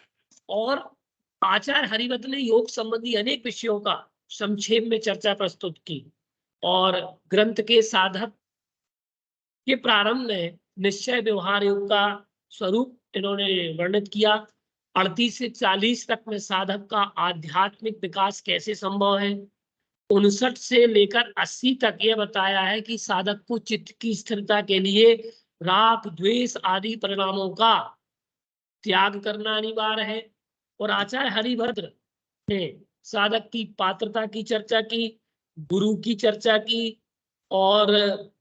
और आचार्य हरिवत ने योग संबंधी अनेक विषयों का संक्षेप में चर्चा प्रस्तुत की। और ग्रंथ के साधक के प्रारंभ में निश्चय व्यवहार योग का स्वरूप इन्होंने वर्णित किया। 38 से 40 तक में साधक का आध्यात्मिक विकास कैसे संभव है। 59 से लेकर 80 तक यह बताया है कि साधक को चित्त की स्थिरता के लिए राग द्वेष आदि परिणामों का त्याग करना अनिवार्य है। और आचार्य हरिभद्र ने साधक की पात्रता की चर्चा की, गुरु की चर्चा की, और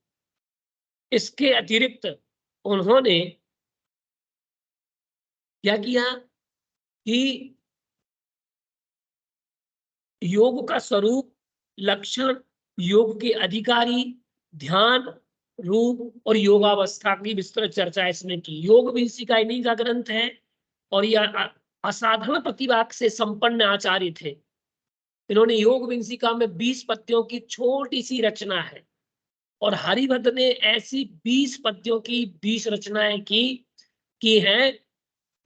इसके अतिरिक्त उन्होंने क्या किया कि योग का स्वरूप, लक्षण, योग के अधिकारी, ध्यान, रूप और योगावस्था की विस्तृत चर्चा इसमें की। योग विंसी का इन्हीं का ग्रंथ है और यह असाधारण प्रतिभा से संपन्न आचार्य थे। इन्होंने योग विंसिका में 20 पद्यों की छोटी सी रचना है और हरिभद्र ने ऐसी 20 पद्यों की 20 रचनाएं की हैं।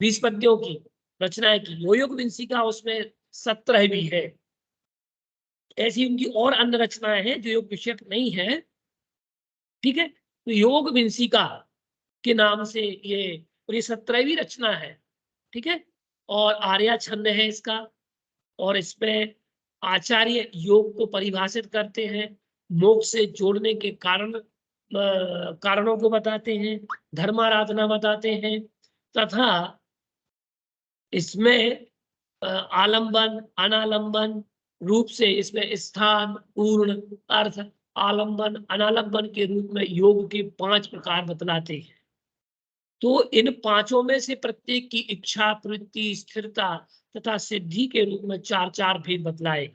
20 पद्यों की रचनाएं की। योग विंसिका उसमें 17 भी है। ऐसी उनकी और अन्य रचनाएं हैं जो योग विषयक नहीं है। ठीक है। तो योग विंसिका के नाम से ये 17वीं रचना है। ठीक है। और आर्या छंद है इसका। और इसमें आचार्य योग को परिभाषित करते हैं, मोक्ष से जोड़ने के कारणों को बताते हैं, धर्माराधना बताते हैं, तथा इसमें आलंबन, अनालंबन रूप से इसमें स्थान, पूर्ण, अर्थ, आलंबन, अनालंबन के रूप में योग के 5 प्रकार बतलाते हैं। तो इन 5 में से प्रत्येक की इच्छा, प्रवृत्ति, स्थिरता तथा सिद्धि के रूप में 4-4 भेद बतलाए।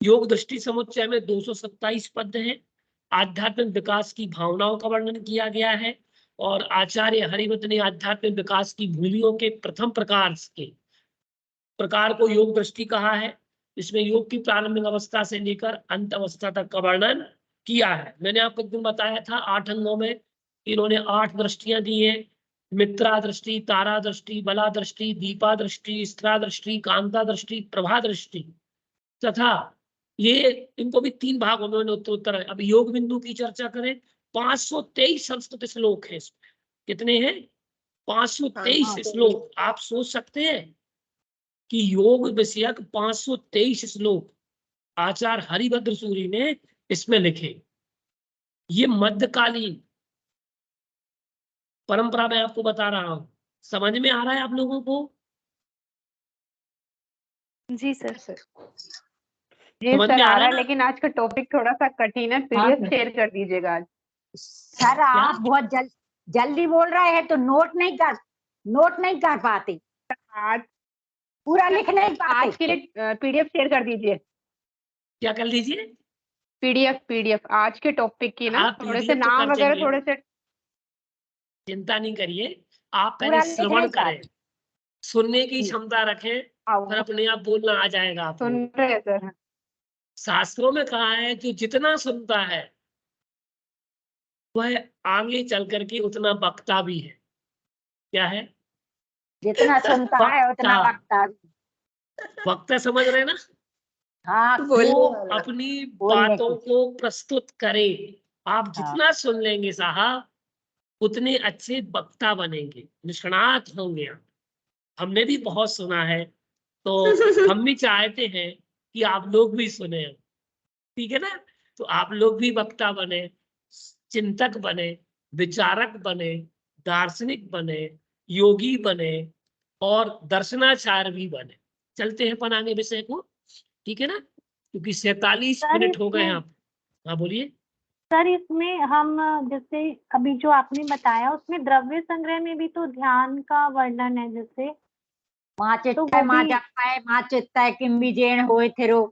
योग दृष्टि समुच्चय में 227 पद हैं। आध्यात्मिक विकास की भावनाओं का वर्णन किया गया है। और आचार्य हरिवत ने आध्यात्मिक विकास की भूमियों के प्रथम प्रकार को योग दृष्टि कहा है। इसमें योग की प्रारंभिक अवस्था से लेकर अंत अवस्था तक का वर्णन किया है। मैंने आपको एक दिन बताया था 8 अंगों में इन्होंने 8 दृष्टियां दी है। मित्रा दृष्टि, तारा दृष्टि, बला दृष्टि, दीपा दृष्टि, स्त्रा दृष्टि, कांता दृष्टि, प्रभा दृष्टि, तथा ये इनको भी 3 भागों में उत्तर है। अब योग बिंदु की चर्चा करें, 523 संस्कृत श्लोक है इसमें। कितने हैं? 523 श्लोक। आप सोच सकते हैं कि योग विषयक 523 श्लोक आचार्य हरिभद्र सूरी ने इसमें लिखे। ये मध्यकालीन परंपरा में आपको बता रहा हूं। समझ में आ रहा है आप लोगों को? जी सर। जी समझ सर में आ आ रहा रहा है है, ना? लेकिन आज का टॉपिक थोड़ा सा कठिन है। पीडीएफ शेयर कर दीजिएगा आज। सर आप बहुत जल्दी बोल रहे हैं तो नोट नहीं कर पाते, आज पूरा लिख नहीं पाते। आज के लिए पीडीएफ शेयर कर दीजिए। क्या कर लीजिए? पीडीएफ आज के टॉपिक की ना, आप थोड़े से PDF तो नाम कर वगैरह देंगे, थोड़े से। चिंता नहीं करिए। आप पहले पूरा लिख श्रवण नहीं करें, पाते। सुनने की क्षमता रखें, फिर अपने आप बोलना आ जाएगा आपको। सुन रहे हैं सर। शास्त्रों में कहा है जो जितना सुनता है वह आगे चल करके उतना वक्ता भी है। क्या है? जितना सुनता है उतना वक्ता। वक्ता भी। वक्ता समझ रहे हैं ना? हाँ, वो अपनी बोलने बातों की। को प्रस्तुत करे। आप हाँ। जितना सुन लेंगे साहब उतने अच्छे वक्ता बनेंगे, निष्णात होंगे आप। हमने भी बहुत सुना है, तो हम भी चाहते हैं कि आप लोग भी सुने, ठीक है ना। तो आप लोग भी वक्ता बने, चिंतक बने, विचारक बने, दार्शनिक बने, योगी बने और दर्शनाचार्य भी बने। चलते हैं अपन आगे विषय को, ठीक है ना, क्योंकि 47 सर मिनट हो गए हैं इसमें आप। हाँ बोलिए। सर इसमें हम जैसे अभी जो आपने बताया उसमें द्रव्य संग्रह में भी तो ध्यान का वर्णन है, जैसे माँ तो चित्तय वो माँ भी जप्पय माँ चित्तय किम बीजेन होए थिरो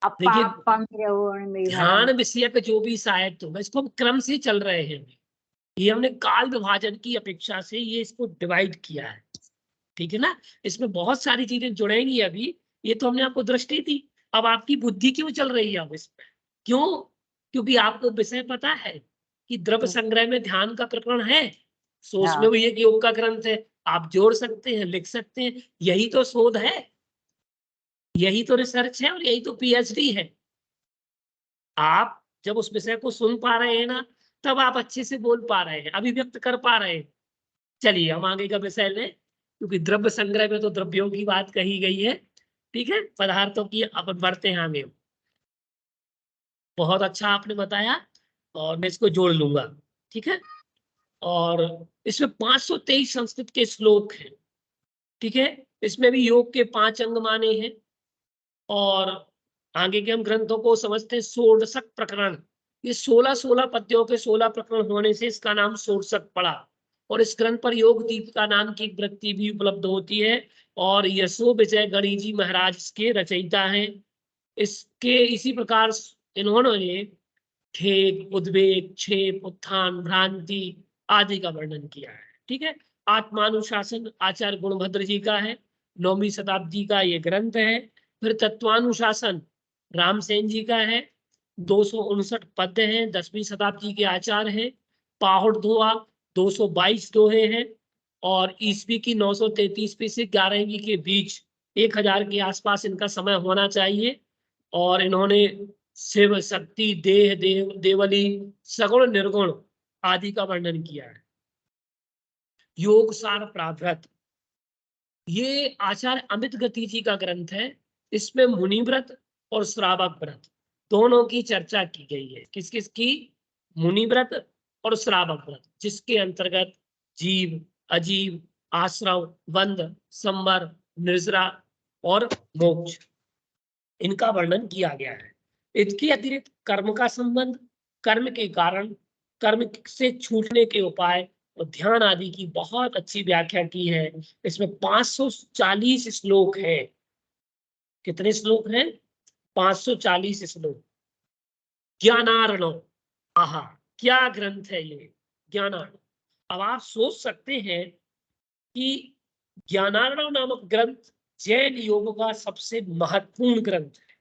अपा देखिए, अपा मेरे में ध्यान विषय का जो भी साहित्य होगा, इसको हम क्रम से चल रहे हैं। ये हमने काल विभाजन की अपेक्षा से ये इसको डिवाइड किया है, ठीक है ना। इसमें बहुत सारी चीजें जुड़ेंगी अभी, ये तो हमने आपको दृष्टि दी। अब आपकी बुद्धि क्यों चल रही है अब इसमें, क्यों? क्योंकि आपको विषय पता है कि द्रव्य संग्रह में ध्यान का प्रकरण है, सो उसमें भी एक योग का ग्रंथ है, आप जोड़ सकते हैं, लिख सकते हैं। यही तो शोध है, यही तो रिसर्च है और यही तो पीएचडी है। आप जब उस विषय को सुन पा रहे हैं ना, तब आप अच्छे से बोल पा रहे हैं, अभिव्यक्त कर पा रहे हैं। चलिए हम आगे का विषय लें, क्योंकि द्रव्य संग्रह में तो द्रव्यों की बात कही गई है, ठीक है। पदार्थों की अपन बढ़ते हैं आगे। बहुत अच्छा आपने बताया और मैं इसको जोड़ लूंगा, ठीक है। और इसमें 523 संस्कृत के श्लोक हैं, ठीक है। इसमें भी योग के 5 अंग माने हैं। और आगे के हम ग्रंथों को समझते हैं। षोडशक प्रकरण, ये 16 पद्यों के 16 प्रकरण होने से इसका नाम षोडशक पड़ा। और इस ग्रंथ पर योग दीपिका नाम की एक वृत्ति भी उपलब्ध होती है और यशो विजय गणी जी महाराज इसके रचयिता हैं। इसके इसी प्रकार इन्होंने खेद, उद्वेग, क्षेप, उत्थान, भ्रांति आदि का वर्णन किया है, ठीक है। आत्मानुशासन आचार्य गुणभद्र जी का है, 9वीं शताब्दी का ये ग्रंथ है। फिर तत्वानुशासन रामसेन जी का है, 259 पद्य हैं, 10वीं शताब्दी के आचार्य हैं। पाहुड़ दोहा 222 दोहे हैं और ईस्वी की 933 से 11वीं के बीच 1000 के आसपास इनका समय होना चाहिए। और इन्होंने शिव, शक्ति, देह, देवली, सगुण, निर्गुण आदि का वर्णन किया है। योग सार प्राव्रत, ये आचार्य अमित गति जी का ग्रंथ है। इसमें मुनि व्रत और श्रावक व्रत दोनों की चर्चा की गई है। किस किस की? मुनि व्रत और श्रावक व्रत, जिसके अंतर्गत जीव, अजीव, आश्रव, बंध, संवर, निर्जरा और मोक्ष, इनका वर्णन किया गया है। इसके अतिरिक्त कर्म का संबंध, कर्म के कारण, कर्म से छूटने के उपाय और ध्यान आदि की बहुत अच्छी व्याख्या की है। इसमें 540 श्लोक हैं। कितने श्लोक हैं? 540 श्लोक। ज्ञानार्णव, आहा क्या ग्रंथ है ये ज्ञानार्णव। अब आप सोच सकते हैं कि ज्ञानार्णव नामक ग्रंथ जैन योग का सबसे महत्वपूर्ण ग्रंथ है।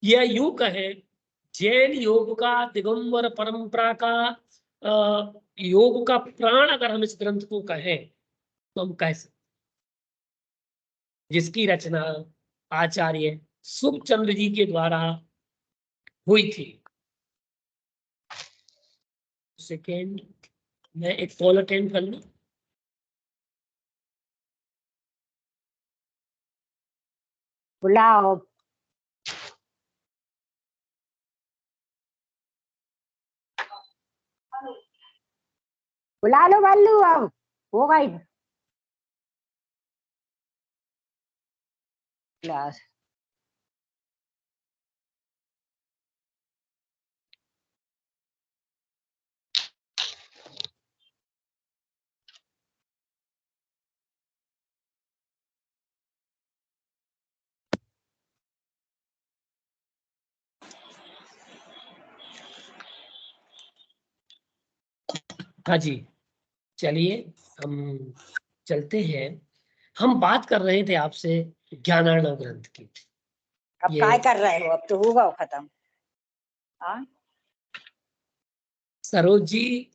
यह यूं कहे, जैन योग का, दिगंबर परंपरा का योग का प्राण अगर हम इस ग्रंथ को कहें तो हम कह सकते, जिसकी रचना आचार्य सुखचंद्र जी के द्वारा हुई थी। सेकेंड, मैं एक कॉल अटेंड कर लूं। बुलाओ। बुला लो बल्लू, अब हो गई क्लास। हाँ जी, चलिए हम चलते हैं। हम बात कर रहे थे आपसे ज्ञानार्णव ग्रंथ की। अब काय कर रहे हो? अब तो होगा खत्म। हाँ सरोज जी,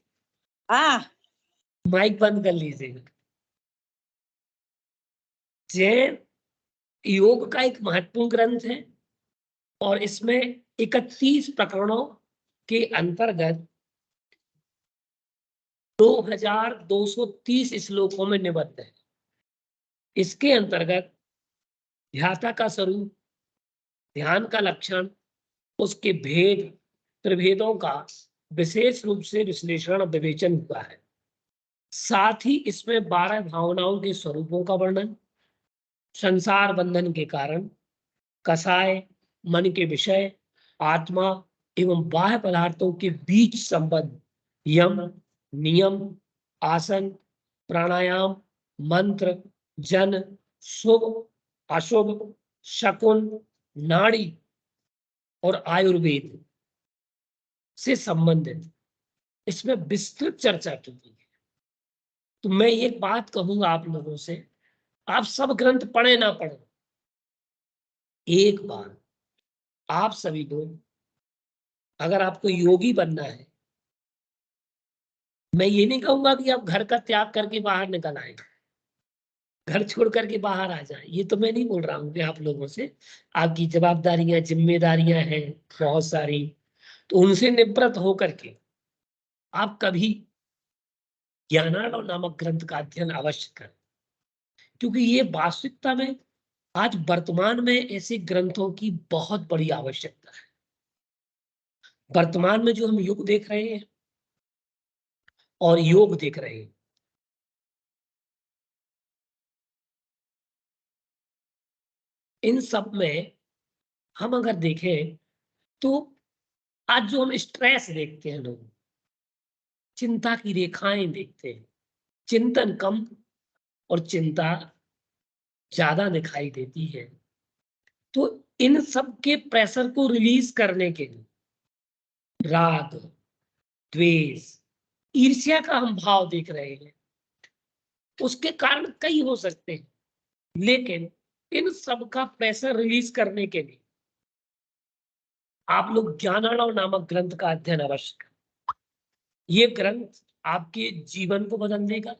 हाँ, माइक बंद कर लीजिएगा। जैन योग का एक महत्वपूर्ण ग्रंथ है और इसमें 31 प्रकरणों के अंतर्गत 2230 श्लोकों में निबद्ध है। इसके अंतर्गत ध्याता का स्वरूप, ध्यान का लक्षण, उसके भेद त्रिभेदों का विशेष रूप से विश्लेषण और विवेचन हुआ है। साथ ही इसमें 12 भावनाओं के स्वरूपों का वर्णन, संसार बंधन के कारण, कसाय, मन के विषय, आत्मा एवं बाह्य पदार्थों के बीच संबंध, यम, नियम, आसन, प्राणायाम, मंत्र, जन, शुभ अशुभ, शकुन, नाड़ी और आयुर्वेद से संबंधित इसमें विस्तृत चर्चा की गई है। तो मैं ये बात कहूंगा आप लोगों से, आप सब ग्रंथ पढ़े ना पढ़े, एक बार आप सभी लोग, अगर आपको योगी बनना है, मैं ये नहीं कहूंगा कि आप घर का त्याग करके बाहर निकल आए, घर छोड़ करके बाहर आ जाए, ये तो मैं नहीं बोल रहा हूँ मैं आप लोगों से। आपकी जवाबदारियां जिम्मेदारियां हैं बहुत सारी, तो उनसे निवृत्त होकर के आप कभी ज्ञानार्णव नामक ग्रंथ का अध्ययन अवश्य करें, क्योंकि ये वास्तविकता में आज वर्तमान में ऐसे ग्रंथों की बहुत बड़ी आवश्यकता है। वर्तमान में जो हम युग देख रहे हैं और योग देख रहे हैं, इन सब में हम अगर देखें तो आज जो हम स्ट्रेस देखते हैं, लोग चिंता की रेखाएं देखते हैं, चिंतन कम और चिंता ज्यादा दिखाई देती है। तो इन सब के प्रेशर को रिलीज करने के लिए राग, द्वेष, ईर्ष्या का हम भाव देख रहे हैं। उसके कारण कई हो सकते हैं, लेकिन इन सब का प्रेशर रिलीज करने के लिए आप लोग ज्ञानार्णव नामक ग्रंथ का अध्ययन अवश्य करें। ये ग्रंथ आपके जीवन को बदल देगा,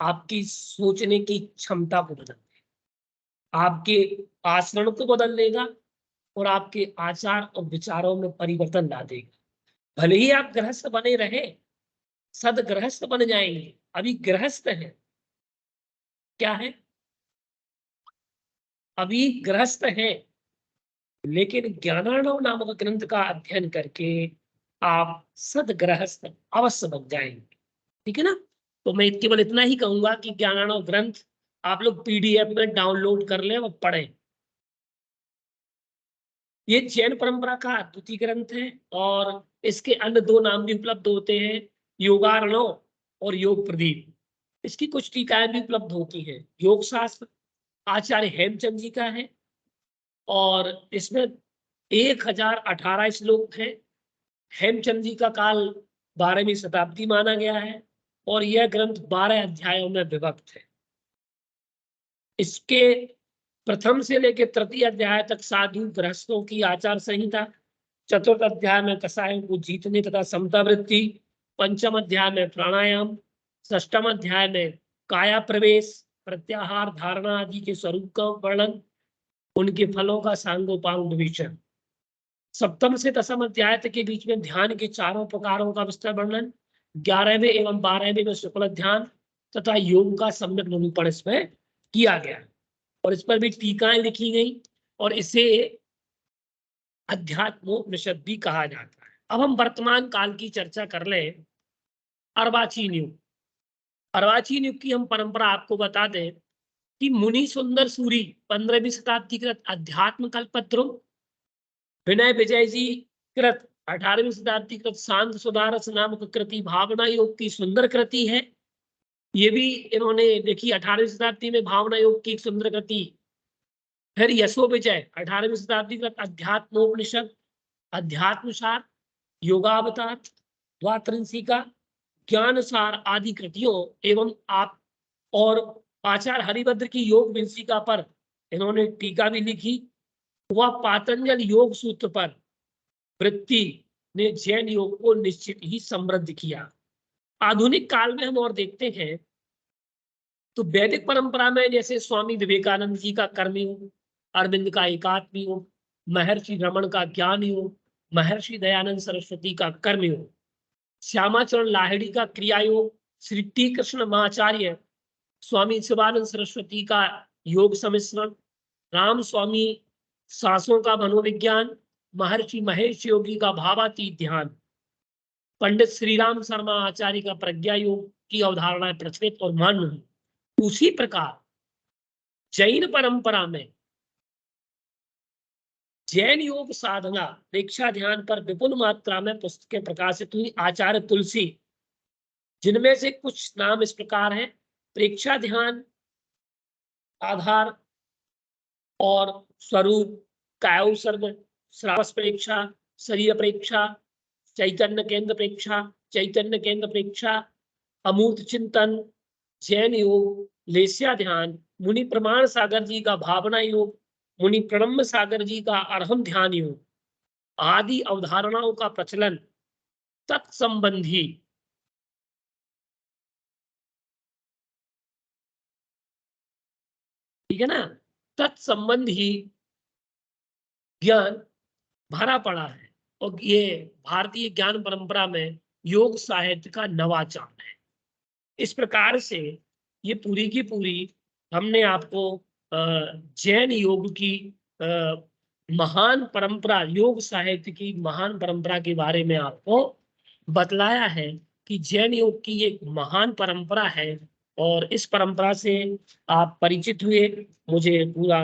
आपकी सोचने की क्षमता को बदल देगा, आपके आचरण को बदल देगा और आपके आचार और विचारों में परिवर्तन ला देगा। भले ही आप गृहस्थ बने रहे, सदगृहस्थ बन जाएंगे। अभी गृहस्थ है, क्या है, अभी गृहस्थ है, लेकिन ज्ञानार्णव नामक ग्रंथ का अध्ययन करके आप सदगृहस्थ अवश्य बन जाएंगे। ठीक है ना। तो मैं केवल इतना ही कहूंगा कि ज्ञानार्णव ग्रंथ आप लोग पीडीएफ में डाउनलोड कर लें और पढ़ें। ये जैन परंपरा का अद्वितीय ग्रंथ है और इसके अन्य 2 नाम भी उपलब्ध होते हैं, योगार्णव और योग प्रदीप। इसकी कुछ टीकाएं भी उपलब्ध होती हैं। योग शास्त्र आचार्य हेमचंद जी का है और इसमें 1018 श्लोक हैं। हेमचंद जी का काल 12वीं शताब्दी माना गया है और यह ग्रंथ 12 अध्यायों में विभक्त है। इसके प्रथम से लेकर तृतीय अध्याय तक साधु गृहस्थों की आचार संहिता, चतुर्थ अध्याय में कसायों को जीतने तथा समता वृत्ति, पंचम अध्याय में प्राणायाम, षष्ठम अध्याय में काया प्रवेश, प्रत्याहार, धारणा आदि के स्वरूप का वर्णन, उनके फलों का सांगोपांग विवेचन, सप्तम से दसम अध्याय तक के बीच में ध्यान के 4 प्रकारों का विस्तार वर्णन, 11वें एवं 12वें में शुक्ल ध्यान तथा योग का सम्यक निरूपण इसमें किया गया और इस पर भी टीकाएं लिखी गई और इसे अध्यात्मोपनिषद भी कहा जाता है। अब हम वर्तमान काल की चर्चा कर लें। अर्वाचीन युग, अर्वाचीन युग की हम परंपरा आपको बता दें कि मुनि सुंदर सूरी 15वीं शताब्दी कृत अध्यात्म कल्पद्रुम, विनय विजय जी कृत 18वीं शताब्दी कृत शांत सुधारस नामक कृति भावना योग की सुंदर कृति है। ये भी इन्होंने देखी 18वीं शताब्दी में भावना योग की एक सुंदर कृति। फिर यशो विजय 18वीं शताब्दी का अध्यात्मोपनिषद, अध्यात्मसार, योगावतार, द्वात्रिंशिका, ज्ञानसार आदि कृतियों एवं आप और आचार्य हरिभद्र की योग विंशिका पर इन्होंने टीका भी लिखी। वह पातंजल योग सूत्र पर वृत्ति ने जैन योग को निश्चित ही समृद्ध किया। आधुनिक काल में हम और देखते हैं तो वैदिक परंपरा में जैसे स्वामी विवेकानंद जी का कर्मयोग, अरविंद का एकात्म योग, महर्षि रमण का ज्ञान योग, महर्षि दयानंद सरस्वती का कर्मयोग, श्यामाचरण लाहिड़ी का क्रिया योग, श्री टी कृष्ण महाचार्य स्वामी शिवानंद सरस्वती का योग सम्मिश्रण, राम स्वामी सांसों का मनोविज्ञान, महर्षि महेश योगी का भावातीत ध्यान, पंडित श्रीराम शर्मा आचार्य का प्रज्ञा योग की अवधारणाएं प्रचलित और मान्य हुई। उसी प्रकार जैन परंपरा में जैन योग साधना प्रेक्षा ध्यान पर विपुल मात्रा में पुस्तकें प्रकाशित हुई। आचार्य तुलसी, जिनमें से कुछ नाम इस प्रकार हैं: प्रेक्षा ध्यान, आधार और स्वरूप, कायोसर्ग, श्रावस प्रेक्षा, शरीर प्रेक्षा, चैतन्य केंद्र प्रेक्षा, चैतन्य केंद्र प्रेक्षा, अमूर्त चिंतन, जैन योग, लेस्या ध्यान, मुनि प्रमाण सागर जी का भावना योग, मुनि प्रणम्य सागर जी का अरहम ध्यान योग आदि अवधारणाओं का प्रचलन तत्संबंधी ठीक है ना, तत्संबंधी ज्ञान भरा पड़ा है। और ये भारतीय ज्ञान परंपरा में योग साहित्य का नवाचार है। इस प्रकार से ये पूरी की पूरी हमने आपको जैन योग की महान परंपरा, योग साहित्य की महान परंपरा के बारे में आपको बतलाया है कि जैन योग की एक महान परंपरा है और इस परंपरा से आप परिचित हुए। मुझे पूरा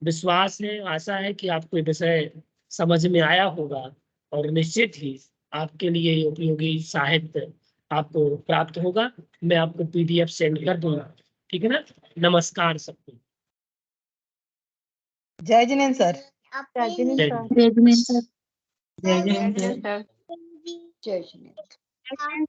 विश्वास है, आशा है कि आपको ये विषय समझ में आया होगा और निश्चित ही आपके लिए उपयोगी साहित्य आपको प्राप्त होगा। मैं आपको PDF सेंड कर दूंगा, ठीक है ना। नमस्कार सबको। जय जिनेन्द्र सर। जय जिनेन्द्र सर। जय जिनेन्द्र सर। जय जिनेन्द्र सर। जय श्री